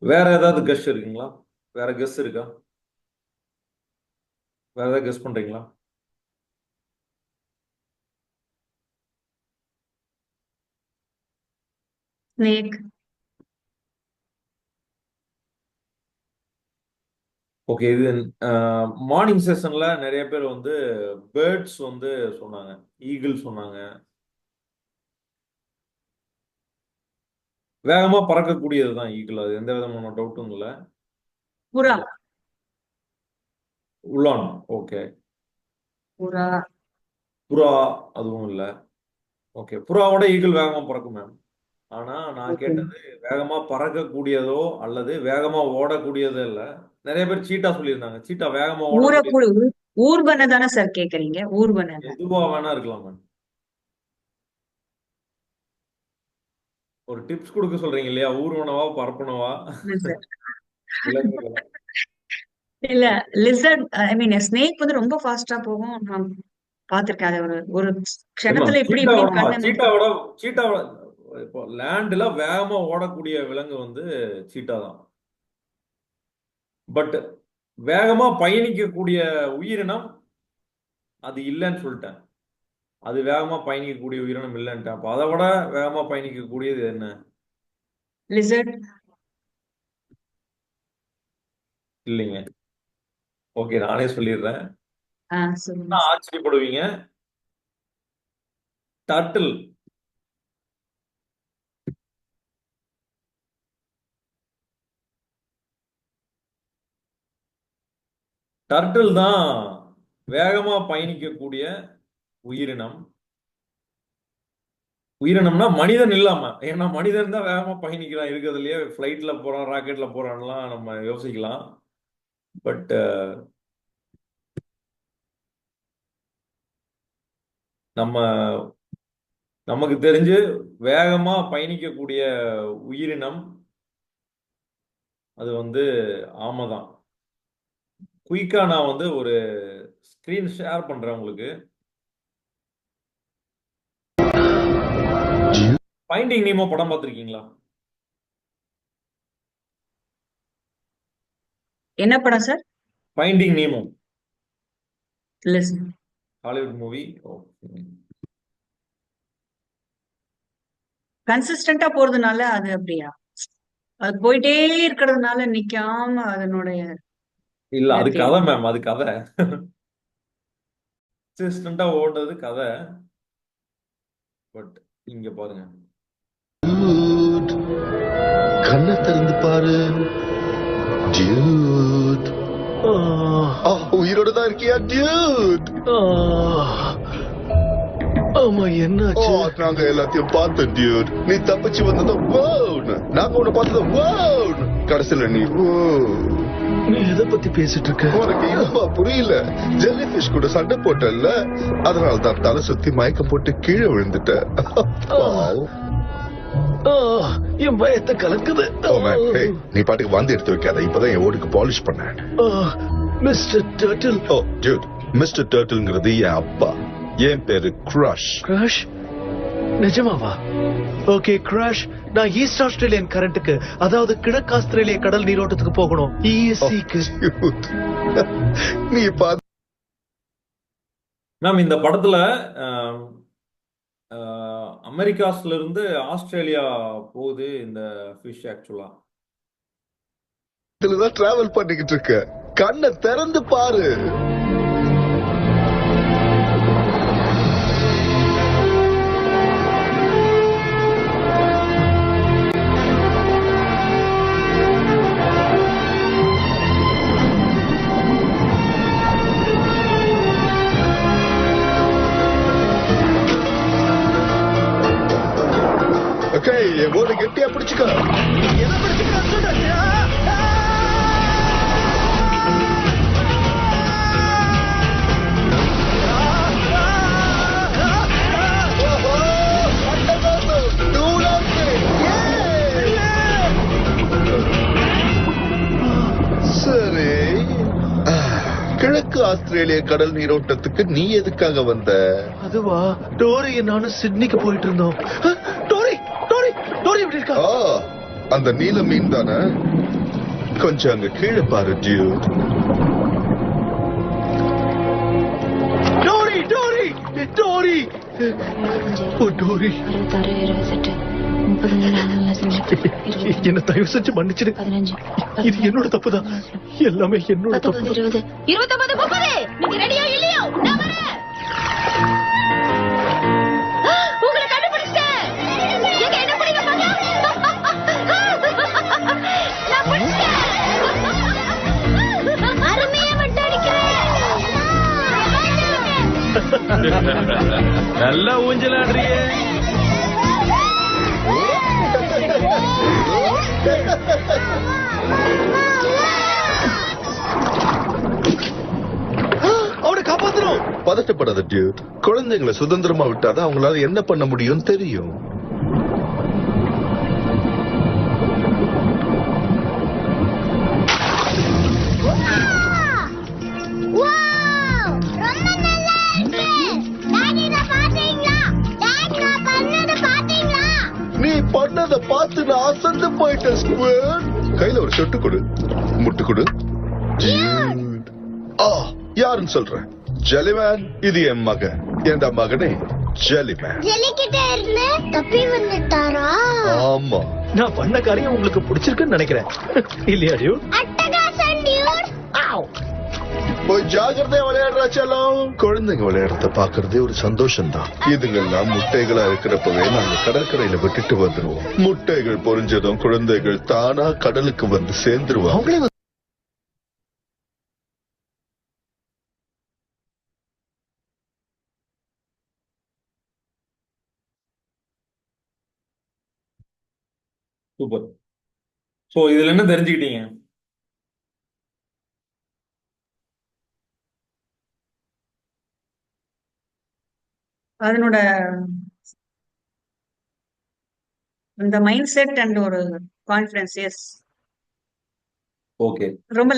வேற ஏதாவது கெஸ் இருக்குங்களா? வேற கெஸ் இருக்கா? வேற ஏதாவது கெஸ் பண்றீங்களா? ஸ்னேக். ஓகே. இது மார்னிங் செஷன்ல நிறைய பேர் வந்து பேர்ட்ஸ் வந்து சொன்னாங்க, ஈகிள் சொன்னாங்க. வேகமா பறக்கக்கூடியது தான் ஈகிள், அது எந்த விதமான டவுட்டும் இல்லை. புறா. உலான். ஓகே. புறா. புறா. அதுவும் இல்லை. ஓகே, புறாவோட ஈகிள் வேகமா பறக்கும் மேம். ஆனா நான் ஓகே. கேட்டது வேகமா பறக்கக்கூடியதோ அல்லது வேகமா ஓடக்கூடியதோ இல்ல. நிறைய பேர் சீட்டா சொல்லியிருந்தாங்க, சீட்டா வேகமா ஓடக்கூடியது. ஊரக்குழு. ஊர்வன தானே சார் கேக்குறீங்க? ஊர்வன. எதுவா வேணா இருக்கலாம் மேம். ஒரு டிப்ஸ் கொடுக்க சொல்றீங்க இல்லையா, ஊர்வனவா பரப்புனவா லிசர்ட். விலங்குகளா? இல்ல, லிசர்ட். ஐ மீன் ஸ்னேக் வந்து ரொம்ப ஃபாஸ்டா போகும். நான் பார்த்திருக்கேன். அது ஒரு ஒரு மேம், க்ஷணத்துல இப்படி சீட்டா இப்படின்னு விட கண்ணை மூடி. சீட்டாவோட சீட்டாவோட இப்போ லேண்ட்ல வேகமா ஓடக்கூடிய விலங்கு வந்து சீட்டா தான். பட் வேகமா பயணிக்கக்கூடிய உயிரினம் அது இல்லைன்னு சொல்லிட்டேன். அது வேகமா பயணிக்கக்கூடிய உயிரினம் இல்லைன்ட்டேன். அப்ப அதை விட வேகமா பயணிக்கக்கூடியது என்ன? லிசர்ட். இல்லைங்க. ஓகே, நானே சொல்லிடுறேன். சொல்லுங்க. ஆச்சரியப்படுவீங்க. டர்ட்டில். டர்ட்டில் தான் வேகமா பயணிக்கக்கூடிய உயிரினம். உயிரினம்னா மனிதன் இல்லாம, ஏன்னா மனிதன் தான் வேகமா பயணிக்கிறான் இருக்கிறதுலயே, ஃபிளைட்ல போறான், ராக்கெட்ல போறான்லாம் நம்ம யோசிக்கலாம். பட் நம்ம நமக்கு தெரிஞ்சு வேகமா பயணிக்கக்கூடிய உயிரினம் அது வந்து ஆமை தான். குயிக்கா நான் வந்து ஒரு ஸ்கிரீன் ஷேர் பண்றேன் உங்களுக்கு. ஃபைண்டிங் நீமோ படம் பார்த்திருக்கீங்களா? என்ன படம் சார்? ஃபைண்டிங் நீமோ இல்ல சார். Hollywood movie. கன்சிஸ்டன்டா போறதுனால அது அப்படியா? அது போயிட்டே இருக்கிறதுனால நிக்காம அதனுடைய இல்ல, அது இலக்கு கதை என்ன? மேம், அது கதை. கன்சிஸ்டன்டா ஓடுறது கதை. பட் இங்க பாருங்க. Dude, கண்ணை திறந்து பாரு. Dude. உயிரோட தான் இருக்கியா dude? ஆமா, என்னாச்சு? நாங்க எல்லாத்தையும் பார்த்தோம் dude. நீ தப்பிச்சு வந்ததும் wow, நாங்க உன்னை பார்த்ததும் wow, கடைசியில நீ நீ எதை பத்தி பேசிட்டு இருக்க? உனக்கு இன்னுமா புரியல? ஜெல்லிஃபிஷ் கூட சண்டை போட்டல, அதனால தான் தலை சுத்தி மயக்கம் போட்டு கீழே விழுந்துட்ட. என் பயத்தை கலக்குது. நீ பாட்டுக்கு வந்து எடுத்து வைக்காத, இப்பதான் என் ஓடுக்கு பாலிஷ் பண்ண. Mister turtle. Oh dude, mister டர்ட்டில்ங்கிறது என் அப்பா. என் பேரு கிரஷ். கிரஷ்? நிஜமாவா? ஓகே கிரஷ், நான் ஈஸ்ட் ஆஸ்திரேலியன் கரண்ட்டுக்கு, அதாவது கிழக்கு ஆஸ்திரேலிய கடல் நீரோட்டத்துக்கு போகணும். ஈஎஸ்சிக்கு. நீ பாத்து மேம், இந்த படத்துல அமெரிக்காஸ்ல இருந்து ஆஸ்திரேலியா போகுது இந்த ஃபிஷ். ஆக்சுவலா இதுலதான் டிராவல் பண்ணிக்கிட்டு இருக்க. கண்ணை திறந்து பாரு. ஓகே, என் போர்டு கெட்டியா பிடிச்சுக்க. என்ன பிடிச்சுக்க? சரி, கிழக்கு ஆஸ்திரேலிய கடல் நீரோட்டத்துக்கு நீ எதுக்காக வந்த? அதுவா, டோரி நானும் சிட்னிக்கு போயிட்டு இருந்தோம். டோரி டோரி டோரி எப்படி இருக்கா? அந்த நீல மீன் தானே? கொஞ்சம் அங்க கீழே பாரு dude. Dory Dory Dory. Oh Dory. என்ன தயவு செஞ்சு மன்னிச்சிடு. இது என்னோட தப்புதான். எல்லாமே என்னோட தப்பு. 20 29 30. நீங்க ரெடியா இல்லையோ? நான் வரேன். உங்களை கண்டுபிடிச்சேன். எங்க என்ன பிடிங்க பாங்க. நான் பிடிச்சேன். அருமையா மட்டும் அடிக்கிறேன். நல்லா ஊஞ்சலாடுறியே. அவனை காப்பாத்தணும். பதட்டப்படாத டியூட். குழந்தைங்களை சுதந்திரமா விட்டாதான் அவங்களால என்ன பண்ண முடியும் தெரியும். நீ பண்ணத பார்த்து நான் அசந்து போயிட்டேன் ஸ்குவேர். கையில ஒரு சொட்டு கொடு, முட்டு கொடு. யாருன்னு சொல்றேன்? ஜெலிமேன். இது என் மகன். என் மகனே ஜெலிமேன். ஜெலிக்கிட்ட இருந்து தப்பி வந்துட்டாரா? ஆமா. நான் பண்ண காரியம் உங்களுக்கு பிடிச்சிருக்குன்னு நினைக்கிறேன். இல்லையா டியூட்? அட்டகாசம் டியூட். போய் ஜாகிரதையா விளையாடுறா செல்லம். குழந்தைங்க விளையாடுறத பாக்குறதே ஒரு சந்தோஷம் தான். இதுங்கெல்லாம் முட்டைகளா இருக்கிறப்பவே நாங்க கடற்கரையில விட்டுட்டு வந்துருவோம். முட்டைகள் பொரிஞ்சதும் குழந்தைகள் தானா கடலுக்கு வந்து சேர்ந்துருவாங்க. சூப்பர். சோ இதுல என்ன தெரிஞ்சுக்கிட்டீங்க? அதனோட அந்த மைண்ட் செட் அண்ட் ஒரு கான்ஃபிடன்ஸ். எஸ். ஓகே. ரொம்ப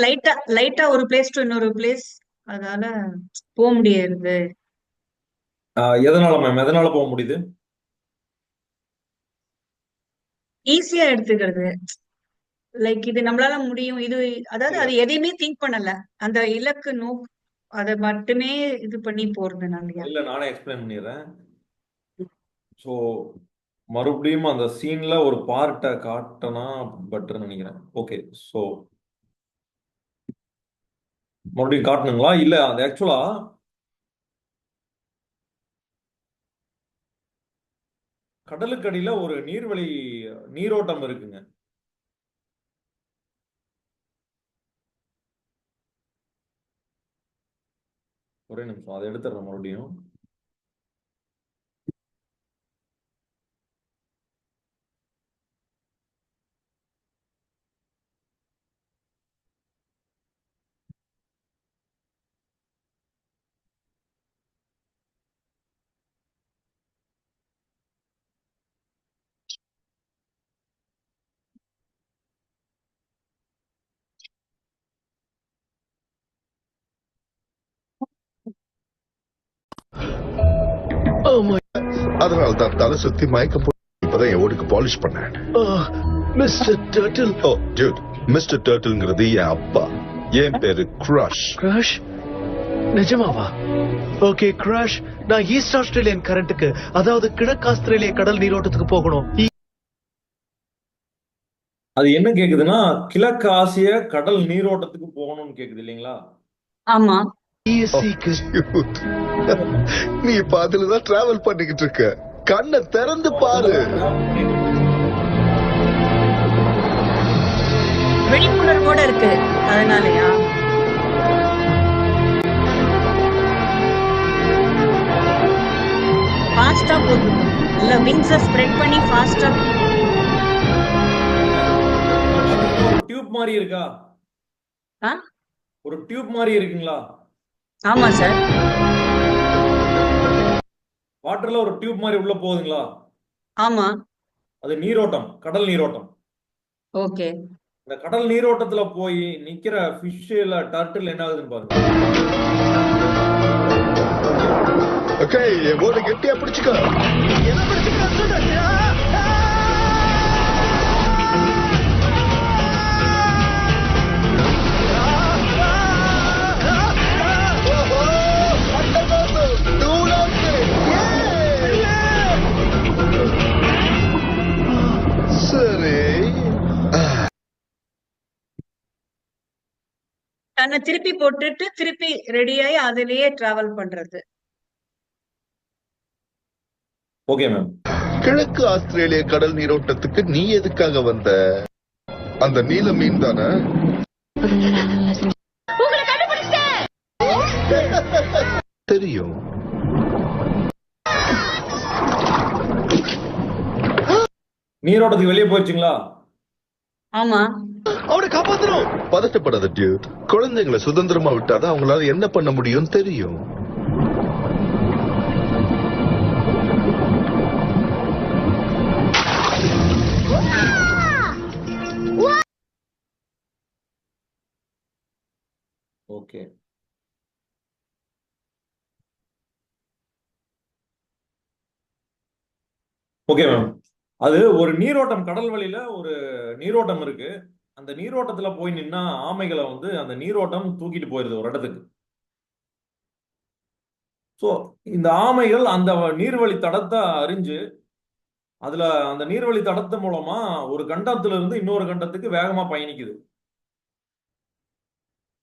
லைட்டா ஒரு பிளேஸ் டு இன்னொரு பிளேஸ், அதனால போக முடியாது. எதனால மேம், எதனால போக முடியுது? ஈஸியா எடுத்துக்கிறது. லைக் இது நம்மளால முடியும், இது அதாவது இல்ல அது எதையுமே திங்க் பண்ணல. அந்த இலக்கு அதை மட்டுமே இது பண்ணி போறதுனாலயா? இல்ல நானே எக்ஸ்பிளைன் பண்ணிடுறேன். ஸோ மறுபடியும் அந்த சீன்ல ஒரு பார்ட்டை காட்டினா பெட்டர்னு நினைக்கிறேன். ஓகே. ஸோ மறுபடியும் காட்டணுங்களா? இல்ல அது ஆக்சுவலா கடலுக்கு அடியில ஒரு நீரோட்டம் இருக்குங்க. ஒரே நிமிஷம், அதை எடுத்துடுறேன் மறுபடியும். அதனால தான் தலை சுத்தி மயக்கம் போட்டு இப்பதான் என் ஓடுக்கு பாலிஷ் பண்ணேன். Mister turtle. Oh dude, mister டர்ட்டில்ங்கிறது என் அப்பா. என் பேரு கிரஷ். கிராஷ்? நிஜமாவா? ஓகே கிராஷ், நான் ஈஸ்ட் ஆஸ்திரேலியன் கரண்ட்டுக்கு, அதாவது கிழக்கு ஆஸ்திரேலிய கடல் நீரோட்டத்துக்கு போகணும். அது என்ன கேக்குதுன்னா, கிழக்கு ஆசிய கடல் நீரோட்டத்துக்கு போகணும்னு கேக்குது இல்லைங்களா? ஆமா. Dude, நீ இப்ப அதுலதான் டிராவல் பண்ணிக்கிட்டு இருக்க. கண்ணை திறந்து பாரு. விழிப்புணர்வோட இருக்கு, அதனாலயா? ஃபாஸ்டா போகுது, நல்ல விங்ஸ ஸ்ப்ரெட் பண்ணி ஃபாஸ்டா. ஒரு டியூப் மாதிரி இருக்கா? ஆ? ஒரு டியூப் மாதிரி இருக்குங்களா? ஆமா சார். வாட்டர்ல ஒரு டியூப் மாதிரி உள்ள போகுதுங்களா? ஆமா. அது நீரோட்டம், கடல் நீரோட்டம். ஓகே. இந்த கடல் நீரோட்டத்துல போய் நிக்கிற ஃபிஷ் இல்ல டர்ட்டில் என்ன ஆகுதுன்னு பாருங்க. ஓகே, என் ஓட கெட்டியா பிடிச்சுக்க. சரி, தன்னை திருப்பி போட்டுட்டு திருப்பி ரெடியாயி அதுலயே டிராவல் பண்றது. Okay ma'am. கிழக்கு ஆஸ்திரேலிய கடல் நீரோட்டத்துக்கு நீ எதுக்காக வந்த? அந்த நீல மீன் தானே? உங்களை கண்டுபிடிச்சேன். தெரியும். நீரோட்டத்துக்கு வெளியே போயிடுச்சுங்களா? ஆமா. அவனை காப்பாத்தணும். பதட்டப்படாத டியூட். குழந்தைங்களை சுதந்திரமா விட்டாதான் அவங்களால என்ன பண்ண முடியும் தெரியும். ஓகே. Okay ma'am. அது ஒரு நீரோட்டம், கடல் வழியில ஒரு நீரோட்டம் இருக்கு. அந்த நீரோட்டத்துல போய் நின்னா ஆமைகளை வந்து அந்த நீரோட்டம் தூக்கிட்டு போயிருது ஒரு இடத்துக்கு. சோ இந்த ஆமைகள் அந்த நீர்வழி தடத்தை அறிஞ்சு அதுல அந்த நீர்வழி தடத்து மூலமா ஒரு கண்டத்துல இருந்து இன்னொரு கண்டத்துக்கு வேகமா பயணிக்குது.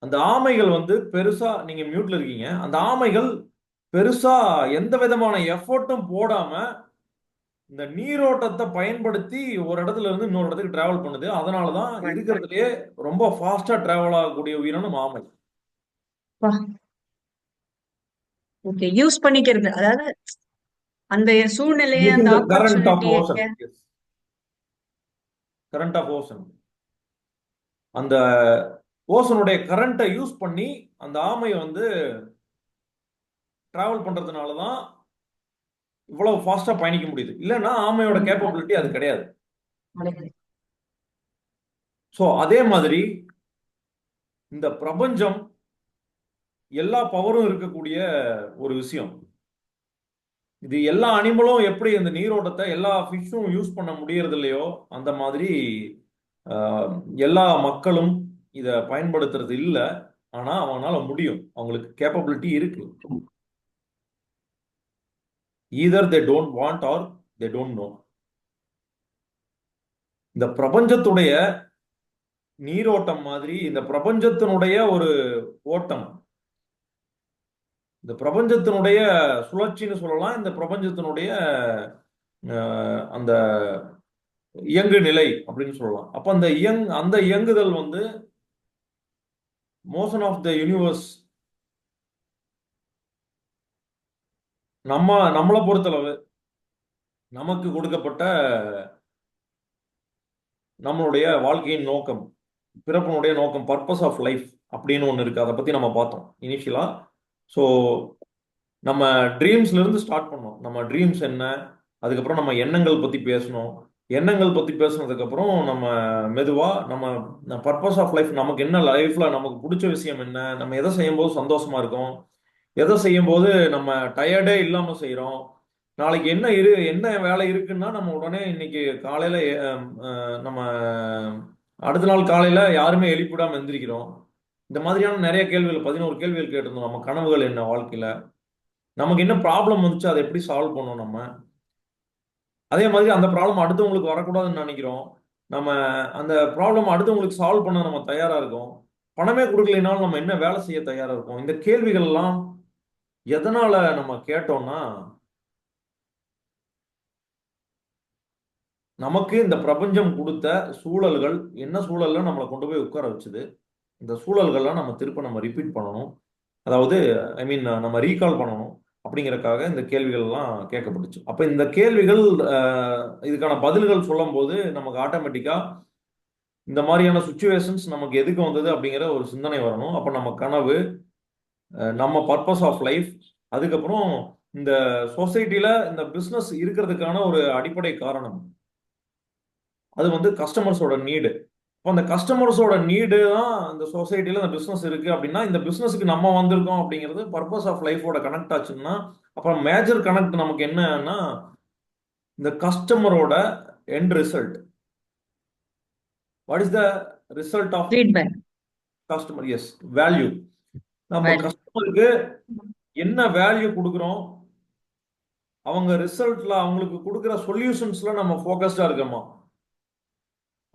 அந்த ஆமைகள் வந்து பெருசா, நீங்க மியூட்ல இருக்கீங்க, அந்த ஆமைகள் பெருசா எந்த விதமான எஃபோர்ட்டும் போடாம இந்த நீரோட்டத்தை பயன்படுத்தி ஒரு இடத்துல இருந்து இன்னொரு இடத்துக்கு டிராவல் பண்ணுது. அதனாலதான் இருக்கிறதுலயே ரொம்ப ஃபாஸ்டா டிராவல் ஆகக்கூடிய உயிரினம் ஆமை. ஓகே, யூஸ் பண்ணிக்கிறது, அதாவது அந்த சூழ்நிலையை, அந்த கரண்ட் ஆஃப் ஆப்பர்ச்சுனிட்டியை. ஓஷன். கரண்ட் ஆஃப் ஓஷன், அந்த ஓசனுடைய கரண்ட்டை யூஸ் பண்ணி அந்த ஆமை வந்து டிராவல் பண்றதுனாலதான் இவ்வளவு ஃபாஸ்டா பயணிக்க முடியுது. இல்லைன்னா ஆமையோட கேப்பபிலிட்டி அது கிடையாது. ஸோ அதே மாதிரி இந்த பிரபஞ்சம் எல்லா பவரும் இருக்கக்கூடிய ஒரு விஷயம். இது எல்லா அனிமலும் எப்படி இந்த நீரோட்டத்தை எல்லா ஃபிஷ்ஷும் யூஸ் பண்ண முடியறது இல்லையோ அந்த மாதிரி ஆஹ், எல்லா மக்களும் இதை பயன்படுத்துறது இல்லை. ஆனா அவங்களால முடியும், அவங்களுக்கு கேப்பபிலிட்டி இருக்கு. Either they don't want or they don't know. இந்த பிரபஞ்சத்துடைய நீரோட்டம் மாதிரி இந்த பிரபஞ்சத்தினுடைய ஒரு ஓட்டம், இந்த பிரபஞ்சத்தினுடைய சுழற்சின்னு சொல்லலாம், இந்த பிரபஞ்சத்தினுடைய அந்த இயங்கு நிலை அப்படின்னு சொல்லலாம். அப்ப அந்த இயங்குதல் வந்து மோஷன் ஆஃப் த யூனிவர்ஸ் நம்மளை பொறுத்தளவு நமக்கு கொடுக்கப்பட்ட நம்மளுடைய வாழ்க்கையின் நோக்கம், பிறப்பினுடைய நோக்கம், பர்பஸ் ஆஃப் லைஃப் அப்படின்னு ஒன்று இருக்கு. அதை பத்தி நம்ம பார்த்தோம் இனிஷியலா. ஸோ நம்ம ட்ரீம்ஸ்ல இருந்து ஸ்டார்ட் பண்ணோம். நம்ம ட்ரீம்ஸ் என்ன, அதுக்கப்புறம் நம்ம எண்ணங்கள் பத்தி பேசணும். எண்ணங்கள் பத்தி பேசுனதுக்கு அப்புறம் நம்ம மெதுவா நம்ம பர்பஸ் ஆஃப் லைஃப், நமக்கு என்ன லைஃப்ல நமக்கு பிடிச்ச விஷயம் என்ன, நம்ம எதை செய்யும்போது சந்தோஷமா இருக்கோம், எதை செய்யும்போது நம்ம டயர்டே இல்லாம செய்றோம், நாளைக்கு என்ன வேலை இருக்குன்னா நம்ம உடனே இன்னைக்கு காலையில நம்ம அடுத்த நாள் காலையில யாருமே எழுப்பிடாம எந்திரிக்கிறோம். இந்த மாதிரியான நிறைய கேள்விகள், 11 கேள்விகள் கேட்டிருந்தோம். நம்ம கனவுகள் என்ன, வாழ்க்கையில நமக்கு என்ன ப்ராப்ளம் வந்துச்சு, அதை எப்படி சால்வ் பண்ணோம் நம்ம. அதே மாதிரி அந்த ப்ராப்ளம் அடுத்தவங்களுக்கு வரக்கூடாதுன்னு நினைக்கிறோம். நம்ம அந்த ப்ராப்ளம் அடுத்தவங்களுக்கு சால்வ் பண்ண நம்ம தயாரா இருக்கோம். பணமே கொடுக்கலைனாலும் நம்ம என்ன வேலை செய்ய தயாரா இருக்கோம். இந்த கேள்விகள் எல்லாம் எதனால நம்ம கேட்டோம்னா, நமக்கு இந்த பிரபஞ்சம் கொடுத்த சூழல்கள் என்ன சூழல்ல நம்மளை கொண்டு போய் உட்கார வச்சுது. இந்த சூழல்கள்லாம் நம்ம திரும்ப நம்ம ரிப்பீட் பண்ணணும், அதாவது ஐ மீன் நம்ம ரீகால் பண்ணணும் அப்படிங்கறக்காக இந்த கேள்விகள் எல்லாம் கேட்கப்பட்டுச்சு. அப்ப இந்த கேள்விகள் இதுக்கான பதில்கள் சொல்லும் போது நமக்கு ஆட்டோமேட்டிக்கா இந்த மாதிரியான சுச்சுவேஷன்ஸ் நமக்கு எதுக்கு வந்தது அப்படிங்கிற ஒரு சிந்தனை வரணும். அப்ப நம்ம கனவு, நம்ம பர்பஸ் ஆஃப் லைஃப், அதுக்கப்புறம் இந்த சொசைட்டில இந்த பிசினஸ் இருக்கிறதுக்கான ஒரு அடிப்படை காரணம் அது வந்து கஸ்டமர்ஸோட நீடு. இப்போ அந்த கஸ்டமர்ஸோட நீடு தான் இந்த சொசைட்டில இந்த பிசினஸ் இருக்கு அப்படின்னா, இந்த பிசினஸுக்கு நம்ம வந்திருக்கோம் அப்படிங்கிறது பர்பஸ் ஆஃப் லைஃபோட கனெக்ட் ஆச்சுன்னா, அப்புறம் மேஜர் கனெக்ட் நமக்கு என்னன்னா இந்த கஸ்டமரோட end result. What is the result of feedback, customer? Yes, value. நம்ம வேல்யூ. கஸ்டமருக்கு என்ன வேல்யூ கொடுக்குறோம், அவங்க ரிசல்ட்ல அவங்களுக்கு கொடுக்குற சொல்யூஷன்ஸ்ல நம்ம ஃபோக்கஸ்டா இருக்கோமா?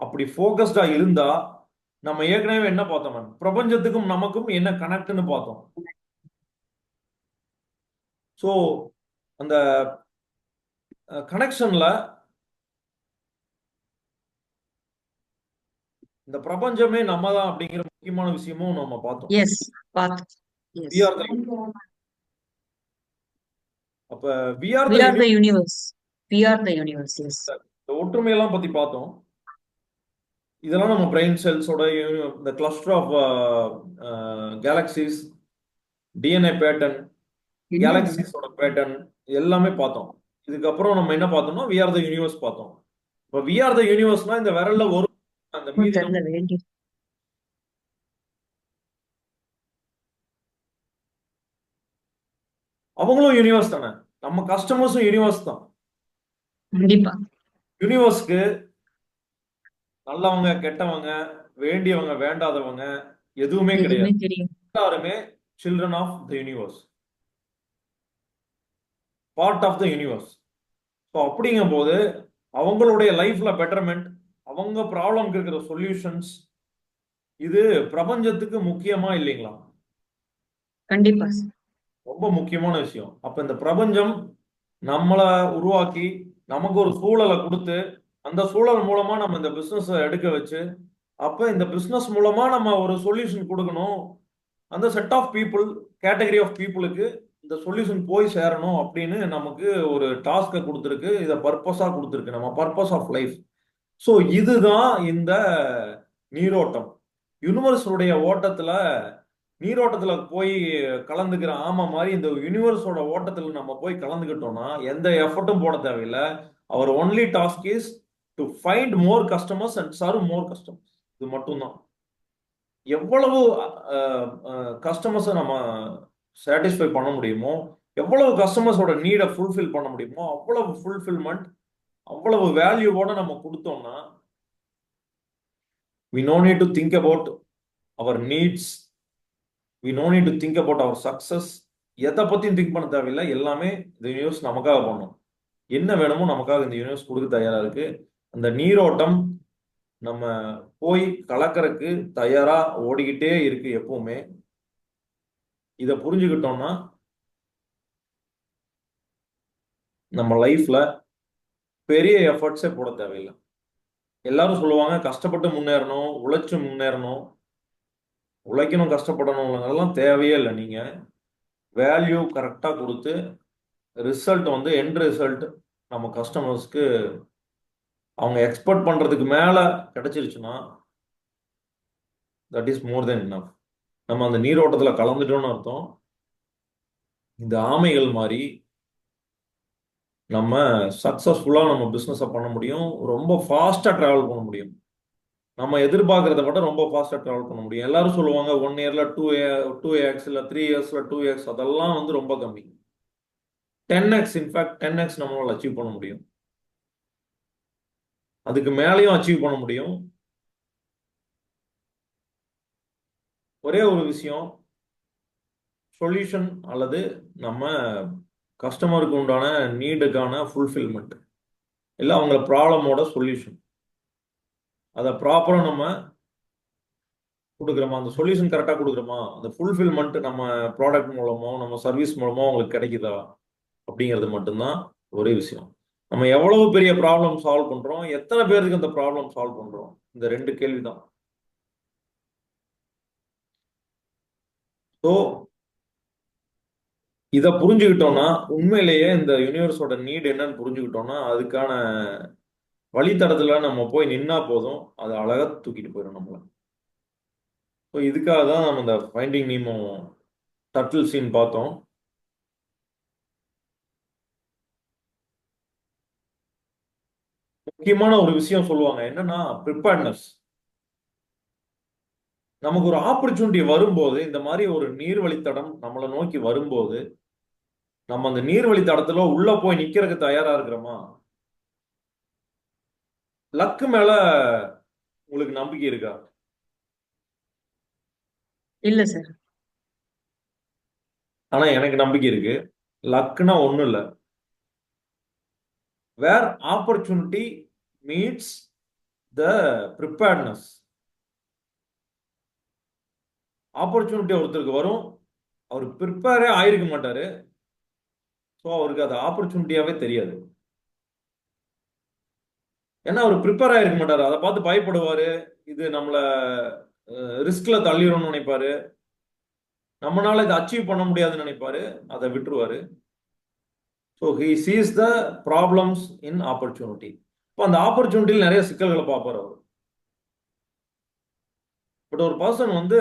அப்படி ஃபோக்கஸ்டா இருந்தா நம்ம ஏற்கனவே என்ன பார்த்தோம் மேம், பிரபஞ்சத்துக்கும் நமக்கும் என்ன கனெக்ட்னு பார்த்தோம். ஸோ அந்த கனெக்ஷன்ல இந்த பிரபஞ்சமே நம்ம தான் அப்படிங்கிற முக்கியமான விஷயமும் நம்ம பார்த்தோம். எஸ், பார்த்து. We are the- அப்ப we are We the are the universe. We are the universe. Yes. இந்த ஒற்றுமையெல்லாம் பத்தி பார்த்தோம். இதெல்லாம் நம்ம பிரெயின் செல்ஸோட இந்த cluster of galaxies, DNA pattern, கேலக்சிஸோட பேட்டர்ன் எல்லாமே பார்த்தோம். இதுக்கப்புறம் நம்ம என்ன பார்த்தோம்னா வி ஆர் த யூனிவர்ஸ் பார்த்தோம். இப்போ வி ஆர் த யூனிவர்ஸ்னா இந்த விரல்ல ஒரு அந்த மீதி தெரியல, வேண்டி. அவங்களும் யூனிவர்ஸ் தானே, நம்ம கஸ்டமர்ஸும் யூனிவர்ஸ் தான். கண்டிப்பா. யூனிவர்ஸ்க்கு நல்லவங்க, கெட்டவங்க, வேண்டியவங்க, வேண்டாதவங்க எதுவுமே கிடையாது. எதுவுமே தெரியும். எல்லாருமே children of the universe, part of the universe. So அப்படிங்கும் போது அவங்களுடைய லைஃப்ல பெட்டர்மெண்ட், அவங்க ப்ராப்ளம்க்கு இருக்கிற சொல்யூஷன்ஸ், இது பிரபஞ்சத்துக்கு முக்கியமா இல்லைங்களா? கண்டிப்பா. ரொம்ப முக்கியமான விஷயம். அப்ப இந்த பிரபஞ்சம் நம்மளை உருவாக்கி நமக்கு ஒரு சூழலை கொடுத்து அந்த சூழல் மூலமா நம்ம இந்த பிசினஸ் எடுக்க வச்சு, அப்ப இந்த பிசினஸ் மூலமா நம்ம ஒரு சொல்யூஷன் கொடுக்கணும், அந்த set of people, category of பீப்புளுக்கு இந்த சொல்யூஷன் போய் சேரணும் அப்படின்னு நமக்கு ஒரு டாஸ்கை கொடுத்துருக்கு. இதை பர்பஸா கொடுத்துருக்கு, நம்ம பர்பஸ் ஆஃப் லைஃப். ஸோ இதுதான் இந்த நீரோட்டம். யூனிவர்ஸுடைய ஓட்டத்துல நீரோட்டத்துல போய் கலந்துக்கிற ஆமை மாதிரி இந்த யூனிவர்ஸோட ஓட்டத்துல நம்ம போய் கலந்துக்கிட்டோம்னா எந்த எஃபர்ட்டும் போட தேவையில்லை. Our only task is to find more customers and serve more customers. இது மட்டும்தான். எவ்வளவு கஸ்டமர்ஸை நம்ம சாட்டிஸ்ஃபை பண்ண முடியுமோ, எவ்வளவு கஸ்டமர்ஸோட நீடை ஃபுல்ஃபில் பண்ண முடியுமோ அவ்வளவு ஃபுல்ஃபில்மெண்ட், அவ்வளவு வேல்யூவோட நம்ம கொடுத்தோம்னா we no need to think about our needs, we no need to think about our success. எதை பத்தியும் திங்க் பண்ண தேவையில்லை. எல்லாமே இந்த யூனிவர்ஸ் நமக்காக பண்ணும். என்ன வேணுமோ நமக்காக இந்த யூனிவர்ஸ் கொடுக்க தயாரா இருக்கு. அந்த நீரோட்டம் நம்ம போய் கலக்கறதுக்கு தயாரா ஓடிக்கிட்டே இருக்கு எப்பவுமே. இதை புரிஞ்சுக்கிட்டோம்னா நம்ம லைஃப்ல பெரிய எஃபர்ட்ஸே போட தேவையில்லை. எல்லாரும் சொல்லுவாங்க கஷ்டப்பட்டு முன்னேறணும், உழைச்சு முன்னேறணும், உழைக்கணும், கஷ்டப்படணும், அதெல்லாம் தேவையே இல்லை. நீங்க வேல்யூ கரெக்டா கொடுத்து ரிசல்ட் வந்து எண்ட் ரிசல்ட் நம்ம கஸ்டமர்ஸ்க்கு அவங்க எக்ஸ்பெக்ட் பண்றதுக்கு மேல கிடைச்சிருச்சுன்னா that is more then enough. நம்ம அந்த நீரோட்டத்துல கலந்துட்டோம்னு அர்த்தம். இந்த ஆமைகள் மாதிரி நம்ம சக்சஸ்ஃபுல்லா நம்ம பிசினஸ் பண்ண முடியும். ரொம்ப ஃபாஸ்டா டிராவல் பண்ண முடியும். நம்ம எதிர்பார்க்கறத விட ரொம்ப ஃபாஸ்டா டிராவல் பண்ண முடியும். எல்லாரும் சொல்லுவாங்க 1 இயர்ல 2x இல்ல 3 இயர்ஸ்ல 2x. அதெல்லாம் வந்து ரொம்ப கம்மி. 10x, இன்ஃபேக்ட் 10x நம்மளால அச்சீவ் பண்ண முடியும். அதுக்கு மேலேயும் அச்சீவ் பண்ண முடியும். ஒரே ஒரு விஷயம், சொல்யூஷன் அல்லது நம்ம கஸ்டமருக்கு உண்டான நீடுக்கான ஃபுல்ஃபில்மெண்ட் இல்லை அவங்கள ப்ராப்ளமோட சொல்யூஷன், அதை ப்ராப்பரா நம்ம கொடுக்குறோமா, அந்த சொல்யூஷன் கரெக்டாக கொடுக்குறோமா, அந்த ஃபுல்ஃபில்மெண்ட் நம்ம ப்ராடக்ட் மூலமோ நம்ம சர்வீஸ் மூலமோ அவங்களுக்கு கிடைக்குதா அப்படிங்கிறது மட்டும்தான் ஒரே விஷயம். நம்ம எவ்வளவு பெரிய ப்ராப்ளம் சால்வ் பண்றோம், எத்தனை பேருக்கு அந்த ப்ராப்ளம் சால்வ் பண்றோம், இந்த 2 கேள்விதான். ஸோ இதை புரிஞ்சுக்கிட்டோம்னா, உண்மையிலேயே இந்த யூனிவர்ஸோட நீட் என்னன்னு புரிஞ்சுக்கிட்டோம்னா அதுக்கான வழித்தடத்துல நம்ம போய் நின்னா போதும், அது அழகா தூக்கிட்டு போயிடும் நம்மள. ஸோ இதுக்காக தான் நம்ம இந்த ஃபைண்டிங் நீமோ டர்ட்டில் சீன் பார்த்தோம். முக்கியமான ஒரு விஷயம் சொல்லுவாங்க, என்னன்னா ப்ரிப்பேர்ட்னஸ். நமக்கு ஒரு ஆப்பர்ச்சுனிட்டி வரும்போது, இந்த மாதிரி ஒரு நீர்வழித்தடம் நம்மளை நோக்கி வரும்போது, நம்ம அந்த நீர்வழித்தடத்துல உள்ள போய் நிக்கிறதுக்கு தயாரா இருக்கிறோமா? லக்கு மேல உங்களுக்கு நம்பிக்கை இருக்கா? இல்ல சார். ஆனா எனக்கு நம்பிக்கை இருக்கு. லக்குனா ஒண்ணும் இல்ல. Where opportunity meets the preparedness. Opportunity ஒருத்தருக்கு வரும், அவர் ப்ரிப்பேரே ஆயிருக்க மாட்டாரு. ஸோ அவருக்கு அது ஆப்பர்ச்சுனிட்டியாவே தெரியாது. ஏன்னா அவர் ப்ரிப்பேர் ஆயிருக்க மாட்டாரு. அதை பார்த்து பயப்படுவாரு, இது நம்மள ரிஸ்க்ல தள்ளிடும்னு நினைப்பாரு, நம்மளால இதை அச்சீவ் பண்ண முடியாதுன்னு நினைப்பாரு, அதை விட்டுருவாரு. So he sees the problems in opportunity. இப்போ அந்த ஆப்பர்ச்சுனிட்டியில் நிறைய சிக்கல்களை பார்ப்பார் அவர். பட் ஒரு பர்சன் வந்து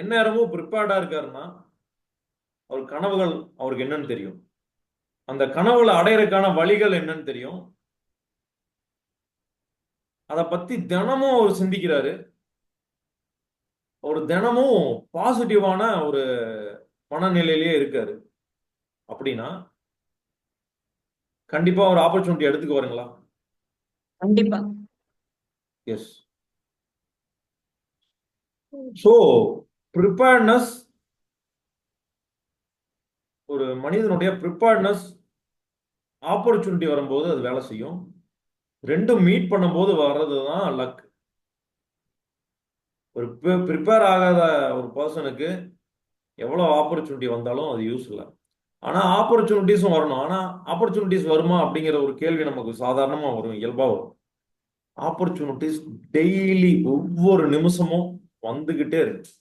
எந்நேரமும் ப்ரிப்பேர்டா இருக்காருன்னா அவர் கனவுகள் அவருக்கு என்னன்னு தெரியும், அந்த கனவுகளை அடையறதுக்கான வழிகள் என்னன்னு தெரியும், அதை பத்தி தினமும் அவர் சிந்திக்கிறாரு. ஒரு தினமும் பாசிட்டிவான ஒரு மனநிலையிலேயே இருக்காரு. அப்படின்னா கண்டிப்பா ஒரு ஆப்பர்ச்சுனிட்டி எடுத்துக்கு வருங்களா? கண்டிப்பா. எஸ். ஸோ ப்ரிப்பேர்ட்னஸ், ஒரு மனிதனுடைய ப்ரிப்பேர்ட்னஸ் ஆப்பர்ச்சுனிட்டி வரும்போது அது வேலை செய்யும். ரெண்டும் மீட் பண்ணும்போது வர்றதுதான் லக். ஒரு ப்ரிப்பேர் ஆகாத ஒரு பர்சனுக்கு எவ்வளவு ஆப்பர்ச்சுனிட்டி வந்தாலும் அது யூஸ் இல்லை. ஆனா ஆப்பர்ச்சுனிட்டிஸும் வரணும். ஆனா ஆப்பர்ச்சுனிட்டிஸ் வருமா அப்படிங்கிற ஒரு கேள்வி நமக்கு சாதாரணமா வரும், இயல்பா வரும். ஆப்பர்ச்சுனிட்டிஸ் டெய்லி ஒவ்வொரு நிமிஷமும் வந்துகிட்டே இருக்கு.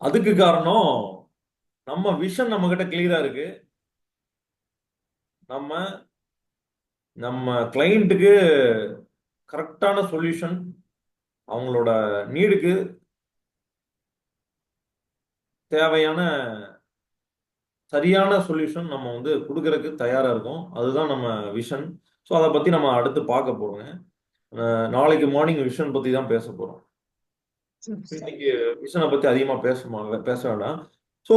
அதுக்கு காரணம் நம்ம விஷன் நம்ம கிட்ட கிளியரா இருக்கு. நம்ம நம்ம கிளையண்ட்டுக்கு கரெக்டான சொல்யூஷன், அவங்களோட நீடுக்கு தேவையான சரியான சொல்யூஷன் நம்ம வந்து கொடுக்கறதுக்கு தயாரா இருக்கோம். அதுதான் நம்ம விஷன். ஸோ அதை பத்தி நம்ம அடுத்து பார்க்க போறோங்க. நாளைக்கு மார்னிங் விஷன் பத்தி தான் பேச போறோம். இன்னைக்கு விஷனை பத்தி அதிகமா பேச வேண்டாம். ஸோ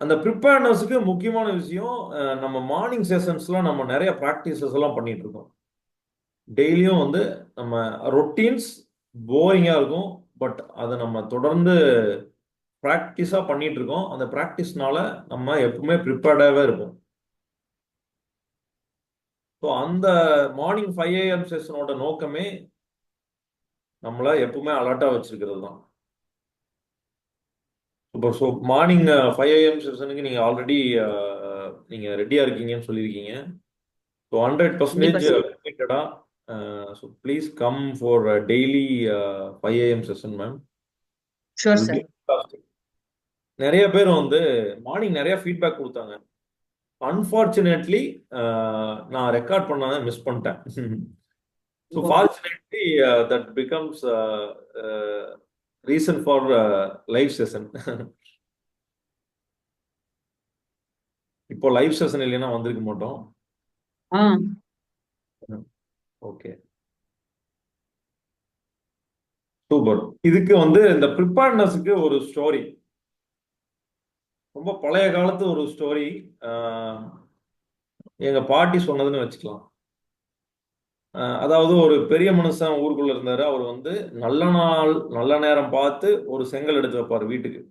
அந்த ப்ரிப்பேர்னஸுக்கு முக்கியமான விஷயம், நம்ம மார்னிங் செஷன்ஸ்லாம் நம்ம நிறைய ப்ராக்டிசஸ் எல்லாம் பண்ணிட்டு இருக்கோம். டெய்லியும் வந்து நம்ம ரொட்டீன்ஸ் போரிங்கா இருக்கும். பட் அதை நம்ம தொடர்ந்து ப்ராக்டிஸா பண்ணிட்டு இருக்கோம். அந்த ப்ராக்டிஸ்னால நம்ம எப்பவுமே ப்ரிப்பேர்டாவே இருப்போம். ஸோ அந்த மார்னிங் 5 AM செஷனோட நோக்கமே நம்மள எப்பவுமே அலர்ட்டா வச்சிருக்கிறது தான். இப்போ ஸோ மார்னிங் 5 AM செஷனுக்கு நீங்க ஆல்ரெடி நீங்க ரெடியா இருக்கீங்கன்னு சொல்லியிருக்கீங்க. ஸோ 100% கமிட்டடா. So please come for daily 5 AM session ma'am. Sure sir. நிறைய பேர் வந்து மார்னிங் நிறைய ஃபீட்பேக் கொடுத்தாங்க. அன்பார்ச்சுனேட்லி நான் ரெக்கார்ட் பண்ணாத மிஸ் பண்ணிட்டேன். So fortunately that becomes reason for live session. இப்போ லைவ் செஷன் இல்லைன்னா வந்திருக்க மாட்டோம். Okay, super. இதுக்கு வந்து இந்த ப்ரிப்பேர்னஸுக்கு ஒரு ஸ்டோரி, ரொம்ப பழைய காலத்து ஒரு ஸ்டோரி எங்க பாட்டி சொன்னதுன்னு வச்சுக்கலாம். அதாவது ஒரு பெரிய மனுஷன் ஊருக்குள்ள இருந்தாரு. அவர் வந்து நல்ல நேரம் பார்த்து ஒரு செங்கல் எடுத்து வைப்பாரு வீட்டுக்கு.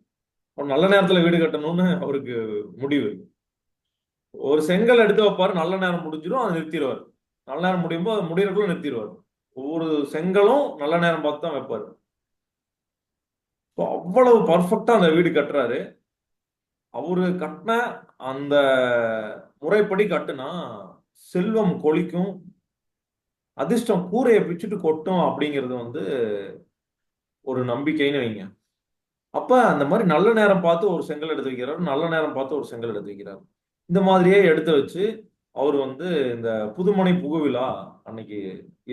அவர் நல்ல நேரத்துல வீடு கட்டணும்னு அவருக்கு முடிவு. ஒரு செங்கல் எடுத்து வைப்பாரு, நல்ல நேரம் முடிஞ்சிடும், அதை நிறுத்திடுவார். நல்ல நேரம் முடியும் போது முடியறதுக்குள்ள நிறுத்திடுவார். ஒவ்வொரு செங்கலும் நல்ல நேரம் பார்த்து தான் வைப்பாரு. அவ்வளவு பர்ஃபெக்டா அந்த வீடு கட்டுறாரு. அவரு கட்டின அந்த முறைப்படி கட்டுனா செல்வம் கொளிக்கும், அதிர்ஷ்டம் கூரையை பிச்சுட்டு கொட்டும் அப்படிங்கிறது வந்து ஒரு நம்பிக்கைன்னு வைங்க. அப்ப அந்த மாதிரி நல்ல நேரம் பார்த்து ஒரு செங்கல் எடுத்து வைக்கிறாரு, நல்ல நேரம் பார்த்து ஒரு செங்கல் எடுத்து வைக்கிறாரு. இந்த மாதிரியே எடுத்து வச்சு அவர் வந்து இந்த புதுமனை புகுவிழா அன்னைக்கு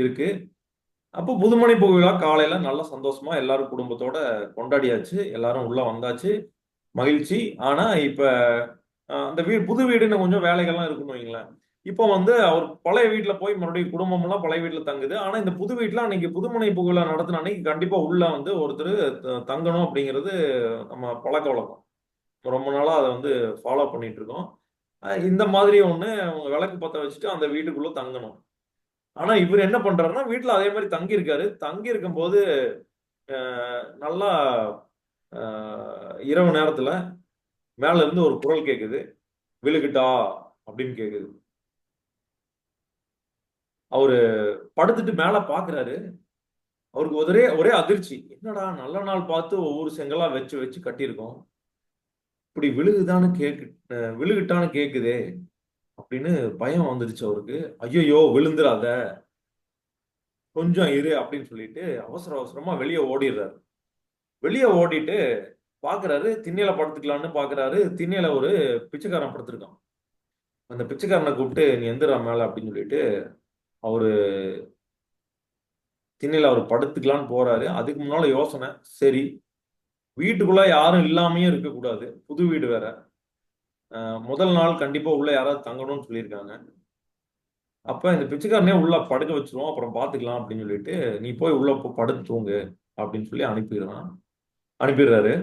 இருக்கு. அப்போ புதுமனை புகுவிழா காலையில நல்லா சந்தோஷமா எல்லாரும் குடும்பத்தோட கொண்டாடியாச்சு. எல்லாரும் உள்ள வந்தாச்சு, மகிழ்ச்சி. ஆனா இப்ப அந்த புது வீடுன்னு கொஞ்சம் வேலைகள்லாம் இருக்குன்னு வைங்களேன். இப்போ வந்து அவர் பழைய வீட்டுல போய் மறுபடியும் குடும்பம் எல்லாம் பழைய வீட்டுல தங்குது. ஆனா இந்த புது வீட்டுல அன்னைக்கு புதுமனை புகழ நடத்தின அன்னைக்கு கண்டிப்பா உள்ள வந்து ஒருத்தர் தங்கணும் அப்படிங்கிறது நம்ம பழக்க வழக்கம். ரொம்ப நாளா அதை வந்து ஃபாலோ பண்ணிட்டு இருக்கோம். இந்த மாதிரி ஒண்ணு அவங்க விளக்கு பத்த வச்சுட்டு அந்த வீட்டுக்குள்ள தங்கணும். ஆனா இவர் என்ன பண்றாருன்னா வீட்டுல அதே மாதிரி தங்கி இருக்காரு. தங்கி இருக்கும் போது நல்லா இரவு நேரத்துல மேல இருந்து ஒரு குரல் கேக்குது, விழுகிட்டா அப்படின்னு கேக்குது. அவரு படுத்துட்டு மேல பாக்குறாரு. அவருக்கு ஒரே அதிர்ச்சி. என்னடா நல்ல நாள் பார்த்து ஒவ்வொரு செங்கலா வச்சு வச்சு கட்டியிருக்கோம், இப்படி விழுகிட்டான்னு கேக்குதே அப்படின்னு பயம் வந்துடுச்சு அவருக்கு. ஐயோ விழுந்துராத, கொஞ்சம் இரு அப்படின்னு சொல்லிட்டு அவசர அவசரமா வெளியே ஓடிடுறாரு. வெளியே ஓடிட்டு பாக்குறாரு, திண்ணையில படுத்துக்கலான்னு பாக்குறாரு. திண்ணையில ஒரு பிச்சைக்காரன் படுத்திருக்கான். அந்த பிச்சைக்காரனை கூப்பிட்டு நீ எந்திரா மேல அப்படின்னு சொல்லிட்டு அவரு திண்ணையில அவர் படுத்துக்கலான்னு போறாரு. அதுக்கு முன்னால யோசனை, சரி வீட்டுக்குள்ள யாரும் இல்லாமையும் இருக்கக்கூடாது, புது வீடு வேற, முதல் நாள் கண்டிப்பா உள்ள யாராவது தங்கணும்னு சொல்லியிருக்காங்க. அப்ப இந்த பிச்சைக்காரனே உள்ள படுக்க வச்சிருவோம், அப்புறம் பாத்துக்கலாம் அப்படின்னு சொல்லிட்டு நீ போய் உள்ள படுத்து தூங்கு அப்படின்னு சொல்லி அனுப்பிடுறாரு.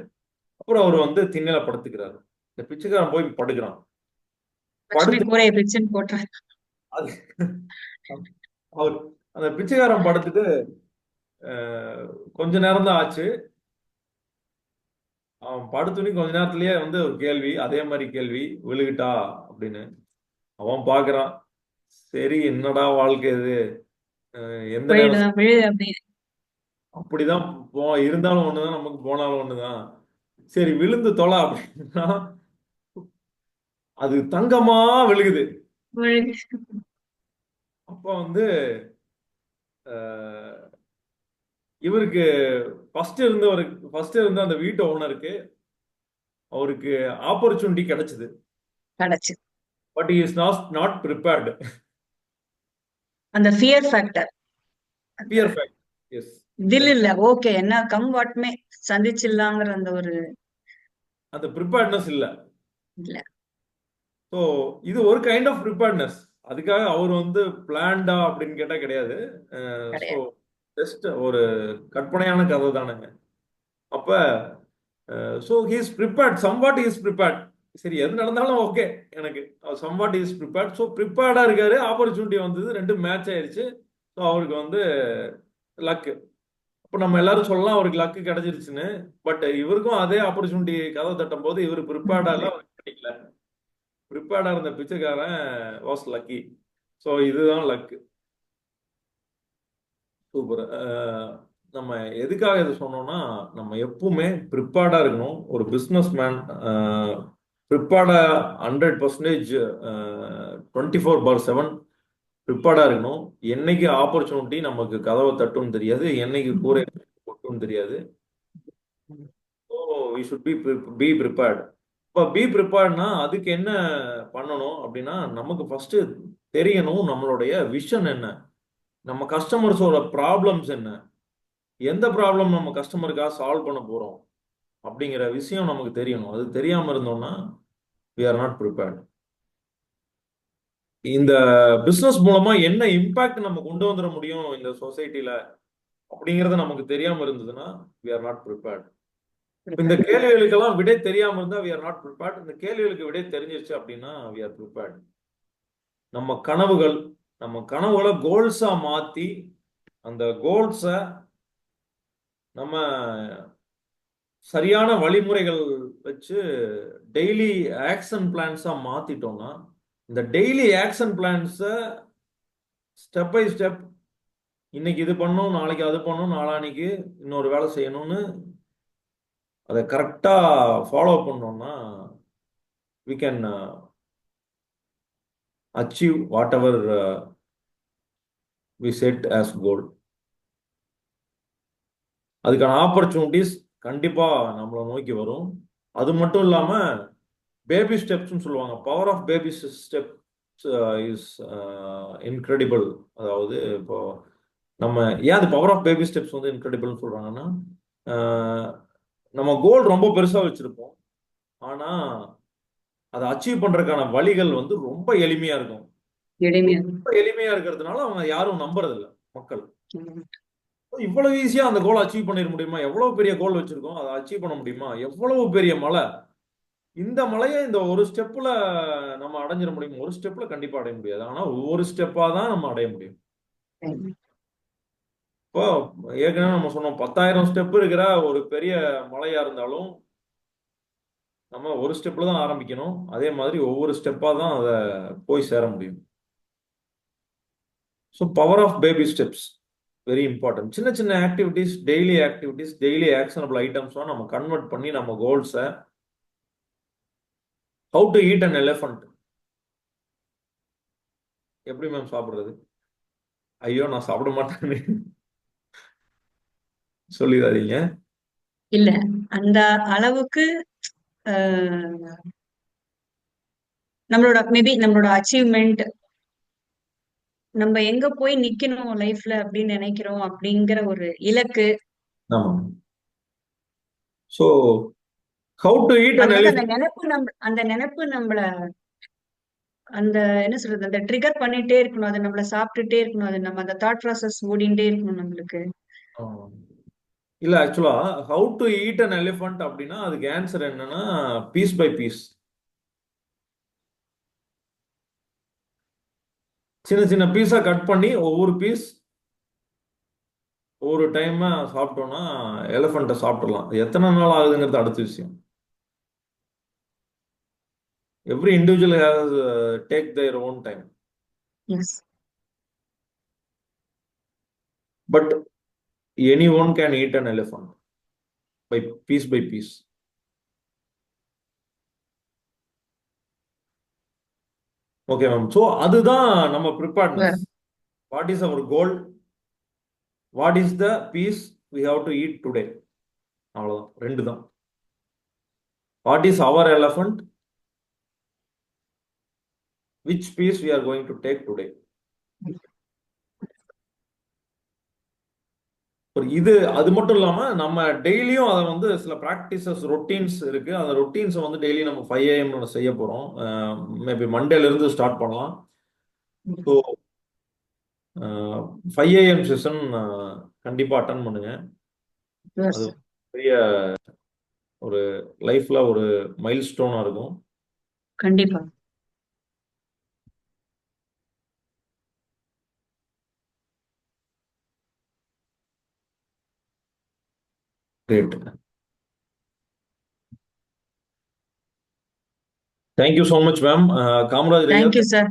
அப்புறம் அவர் வந்து திண்ணையில படுத்துக்கிறாரு. இந்த பிச்சைக்காரன் போய் படுக்கிறான். அது அவர் அந்த பிச்சைக்காரன் படுத்துட்டு கொஞ்ச நேரம் தான் ஆச்சு. அவன் படுத்துனி கொஞ்ச நேரத்திலேயே வந்து ஒரு கேள்வி, அதே மாதிரி கேள்வி, விழுகிட்டா அப்படின்னு. அவன் பாக்குறான், சரி என்னடா வாழ்க்கை இது, எந்த நேரம் அப்படிதான் இருந்தாலும் ஒண்ணுதான், நமக்கு போனாலும் ஒண்ணுதான், சரி விழுந்து தொலை அப்படின்னா அது தங்கமா விழுகுது. அப்ப வந்து இவருக்கு ஃபர்ஸ்ட் இருந்த அந்த வீட்டு ஓனருக்கு அவருக்கு ஆப்பர்ச்சுனிட்டி கிடைச்சது. But he is not prepared. அந்த ஃபியர் ஃபேக்டர். எஸ். தில் இல்ல, ஓகே, என்ன கம் வாட்மே சந்திச்சிடலாங்கிற அந்த ஒரு அந்த ப்ரிப்பேர்ட்னஸ் இல்ல. இல்ல. ஸோ இது ஒரு கைண்ட் ஆஃப் ப்ரிப்பேர்ட்னஸ். அதுக்காக அவர் வந்து பிளான்டா அப்படின்னு கேட்டா கிடையாது. ஸோ கிடையாது. ஜஸ்ட் ஒரு கற்பனையான கதை தானுங்க. அப்ப so he is prepared, somewhat is prepared. சரி எது நடந்தாலும் ஓகே எனக்கு, சம்வாட் இஸ் ப்ரிப்பேர்ட். ஸோ ப்ரிப்பேர்டா இருக்காரு, ஆப்பர்ச்சுனிட்டி வந்தது, ரெண்டு மேட்ச் ஆயிடுச்சு. ஸோ அவருக்கு வந்து லக்கு. இப்போ நம்ம எல்லாரும் சொல்லலாம் அவருக்கு லக்கு கிடைச்சிருச்சுன்னு. பட் இவருக்கும் அதே ஆப்பர்ச்சுனிட்டி கதவை தட்டும் போது இவர் ப்ரிப்பேர்டா இல்ல, அவருக்கு கிடைக்கல. ப்ரிப்பேர்டா இருந்த பிச்சைக்காரன் வாஸ் லக்கி. ஸோ இதுதான் லக்கு. சூப்பர். நம்ம எதுக்காக இதை சொன்னோம்னா, நம்ம எப்பவுமே ப்ரிப்பேர்டா இருக்கணும். ஒரு பிஸ்னஸ் மேன் ப்ரிப்பேர்டா 100% 24/7 ப்ரிப்பேர்டா இருக்கணும். என்னைக்கு ஆப்பர்ச்சுனிட்டி நமக்கு கதவை தட்டும்னு தெரியாது, என்னைக்கு கூரை கொட்டும் தெரியாது. So we should be prepared. இப்போ பி ப்ரிப்பேர்ட்னா அதுக்கு என்ன பண்ணணும் அப்படின்னா, நமக்கு ஃபர்ஸ்ட் தெரியணும் நம்மளுடைய விஷன் என்ன, நம்ம கஸ்டமர்ஸோட ப்ராப்ளம்ஸ் என்ன, எந்த ப்ராப்ளம் நம்ம கஸ்டமருக்காக சால்வ் பண்ண போறோம் அப்படிங்கிற விஷயம் நமக்கு தெரியணும். அது தெரியாம இருந்தோம்னா we are not prepared. இந்த பிசினஸ் மூலமா என்ன இம்பாக்ட் நம்ம கொண்டு வந்துட முடியும் இந்த சொசைட்டில அப்படிங்கறது நமக்கு தெரியாம இருந்ததுன்னா we are not prepared. இப்ப இந்த கேள்விகளுக்கெல்லாம் விடை தெரியாம இருந்தா we are not prepared. இந்த கேள்விகளுக்கு விடை தெரிஞ்சிருச்சு அப்படின்னா we are prepared. நம்ம கனவுகளை கோல்ஸா மாத்தி அந்த கோல்ஸ நம்ம சரியான வழிமுறைகள் வச்சு டெய்லி ஆக்ஷன் பிளான்ஸா மாத்திட்டோம்னா, இந்த டெய்லி ஆக்ஷன் பிளான்ஸ ஸ்டெப் பை ஸ்டெப், இன்னைக்கு இது பண்ணும், நாளைக்கு அது பண்ணும், நாளான்னைக்கு இன்னொரு வேலை செய்யணும்னு அதை கரெக்டா ஃபாலோ பண்ணோம்னா we can achieve whatever we set as goal. அதுக்கான ஆப்பர்ச்சுனிட்டிஸ் கண்டிப்பா நம்மளை நோக்கி வரும். அது மட்டும் இல்லாம பேபி ஸ்டெப்ஸ்னு சொல்லுவாங்க. Power of baby step is incredible. அதாவது இப்போ நம்ம ஏன் அது பவர் ஆஃப் பேபி ஸ்டெப்ஸ் வந்து இன்க்ரெடிபிள்னு சொல்றாங்கன்னா, நம்ம கோல் ரொம்ப பெருசா வச்சிருப்போம், ஆனா அதை அச்சீவ் பண்றதுக்கான வழிகள் வந்து ரொம்ப எளிமையா இருக்கும். எளிமையா. ரொம்ப எளிமையா இருக்கிறதுனால அவங்க யாரும் நம்புறது இல்லை மக்கள். இவ்வளவு ஈஸியா அந்த கோல் அச்சீவ் பண்ணிட முடியுமா? எவ்வளவு பெரிய கோல் வச்சிருக்கோம், அதை அச்சீவ் பண்ண முடியுமா? எவ்வளவு பெரிய மலை, இந்த மலையை இந்த ஒரு ஸ்டெப்ல நம்ம அடைஞ்சிட முடியும்? ஒரு ஸ்டெப்ல கண்டிப்பா அடைய முடியாது. ஆனா ஒவ்வொரு ஸ்டெப்பா தான் நம்ம அடைய முடியும். இப்போ ஏற்கனவே நம்ம சொன்னோம், 10,000 ஸ்டெப் இருக்கிற ஒரு பெரிய மலையா இருந்தாலும் நம்ம ஒரு ஸ்டெப்ல தான் ஆரம்பிக்கணும். அதே மாதிரி ஒவ்வொரு ஸ்டெப்பா தான் அதை போய் சேர முடியும். So power of baby steps very important. சின்ன சின்ன ஆக்டிவிட்டிஸ், டெய்லி ஆக்ஷனபிள் ஐட்டம்ஸ்லாம் நம்ம கன்வெர்ட் பண்ணி நம்ம கோல்ஸை. How to eat an elephant, எப்படி மேம் சாப்பிடுறது? ஐயோ நான் சாப்பிட மாட்டேன்னு சொல்லிடாதீங்க. இல்ல, அந்த அளவுக்கு அஹ், நம்மளோட அச்சீவ்மெண்ட், நம்ம எங்க போய் நிக்கணும் லைஃப்ல அப்படின்னு நினைக்கிறோம் அப்படிங்கிற ஒரு இலக்கு, ஆமா. So how to eat an அதாவது எலிஃபண்ட். அந்த நினைப்பு நம்மள அந்த என்ன சொல்றது, அந்த ட்ரிகர் பண்ணிட்டே இருக்கணும், அது நம்மள சாப்பிட்டுட்டே இருக்கணும், அது நம்ம அந்த தாட் ப்ராசஸ் ஓடிண்டே இருக்கணும் நம்மளுக்கு. இல்ல ஆக்சுவலா how to eat an elephant அப்படின்னா அதுக்கு ஆன்சர் என்னன்னா பீஸ் பை பீஸ். சின்ன சின்ன பீஸா கட் பண்ணி ஒவ்வொரு பீஸ் ஒரு டைம் சாப்பிட்டோம்னா எலிஃபண்ட்டை சாப்பிடலாம். எத்தனை நாள் ஆகுதுங்கிறது அடுத்த விஷயம். Every individual has take their own time. Yes. But any one can eat an elephant by piece. Okay ma'am. So அதுதான் நம்ம preparedness. What is our goal, what is the piece we have to eat today, அவ்வளவுதான். ரெண்டு தான். What is our elephant, which piece we are going to take today. So இது அது மட்டும் இல்லாம நம்ம டெய்லியும் அதை வந்து சில ப்ராக்டிசஸ் ரொட்டீன்ஸ் இருக்கு. அந்த ரொட்டீன்ஸை வந்து டெய்லி நம்ம 5 AM செய்ய போறோம். மேபி மண்டேல இருந்து ஸ்டார்ட் பண்ணலாம். ஸோ 5 AM செஷன் கண்டிப்பா அட்டன் பண்ணுங்க. Yes, அது sir. பெரிய ஒரு லைஃப்ல ஒரு மைல் ஸ்டோனா இருக்கும். கண்டிப்பா. Great. Thank you so much ma'am. Kamaraj Iyer, Thank you, sir.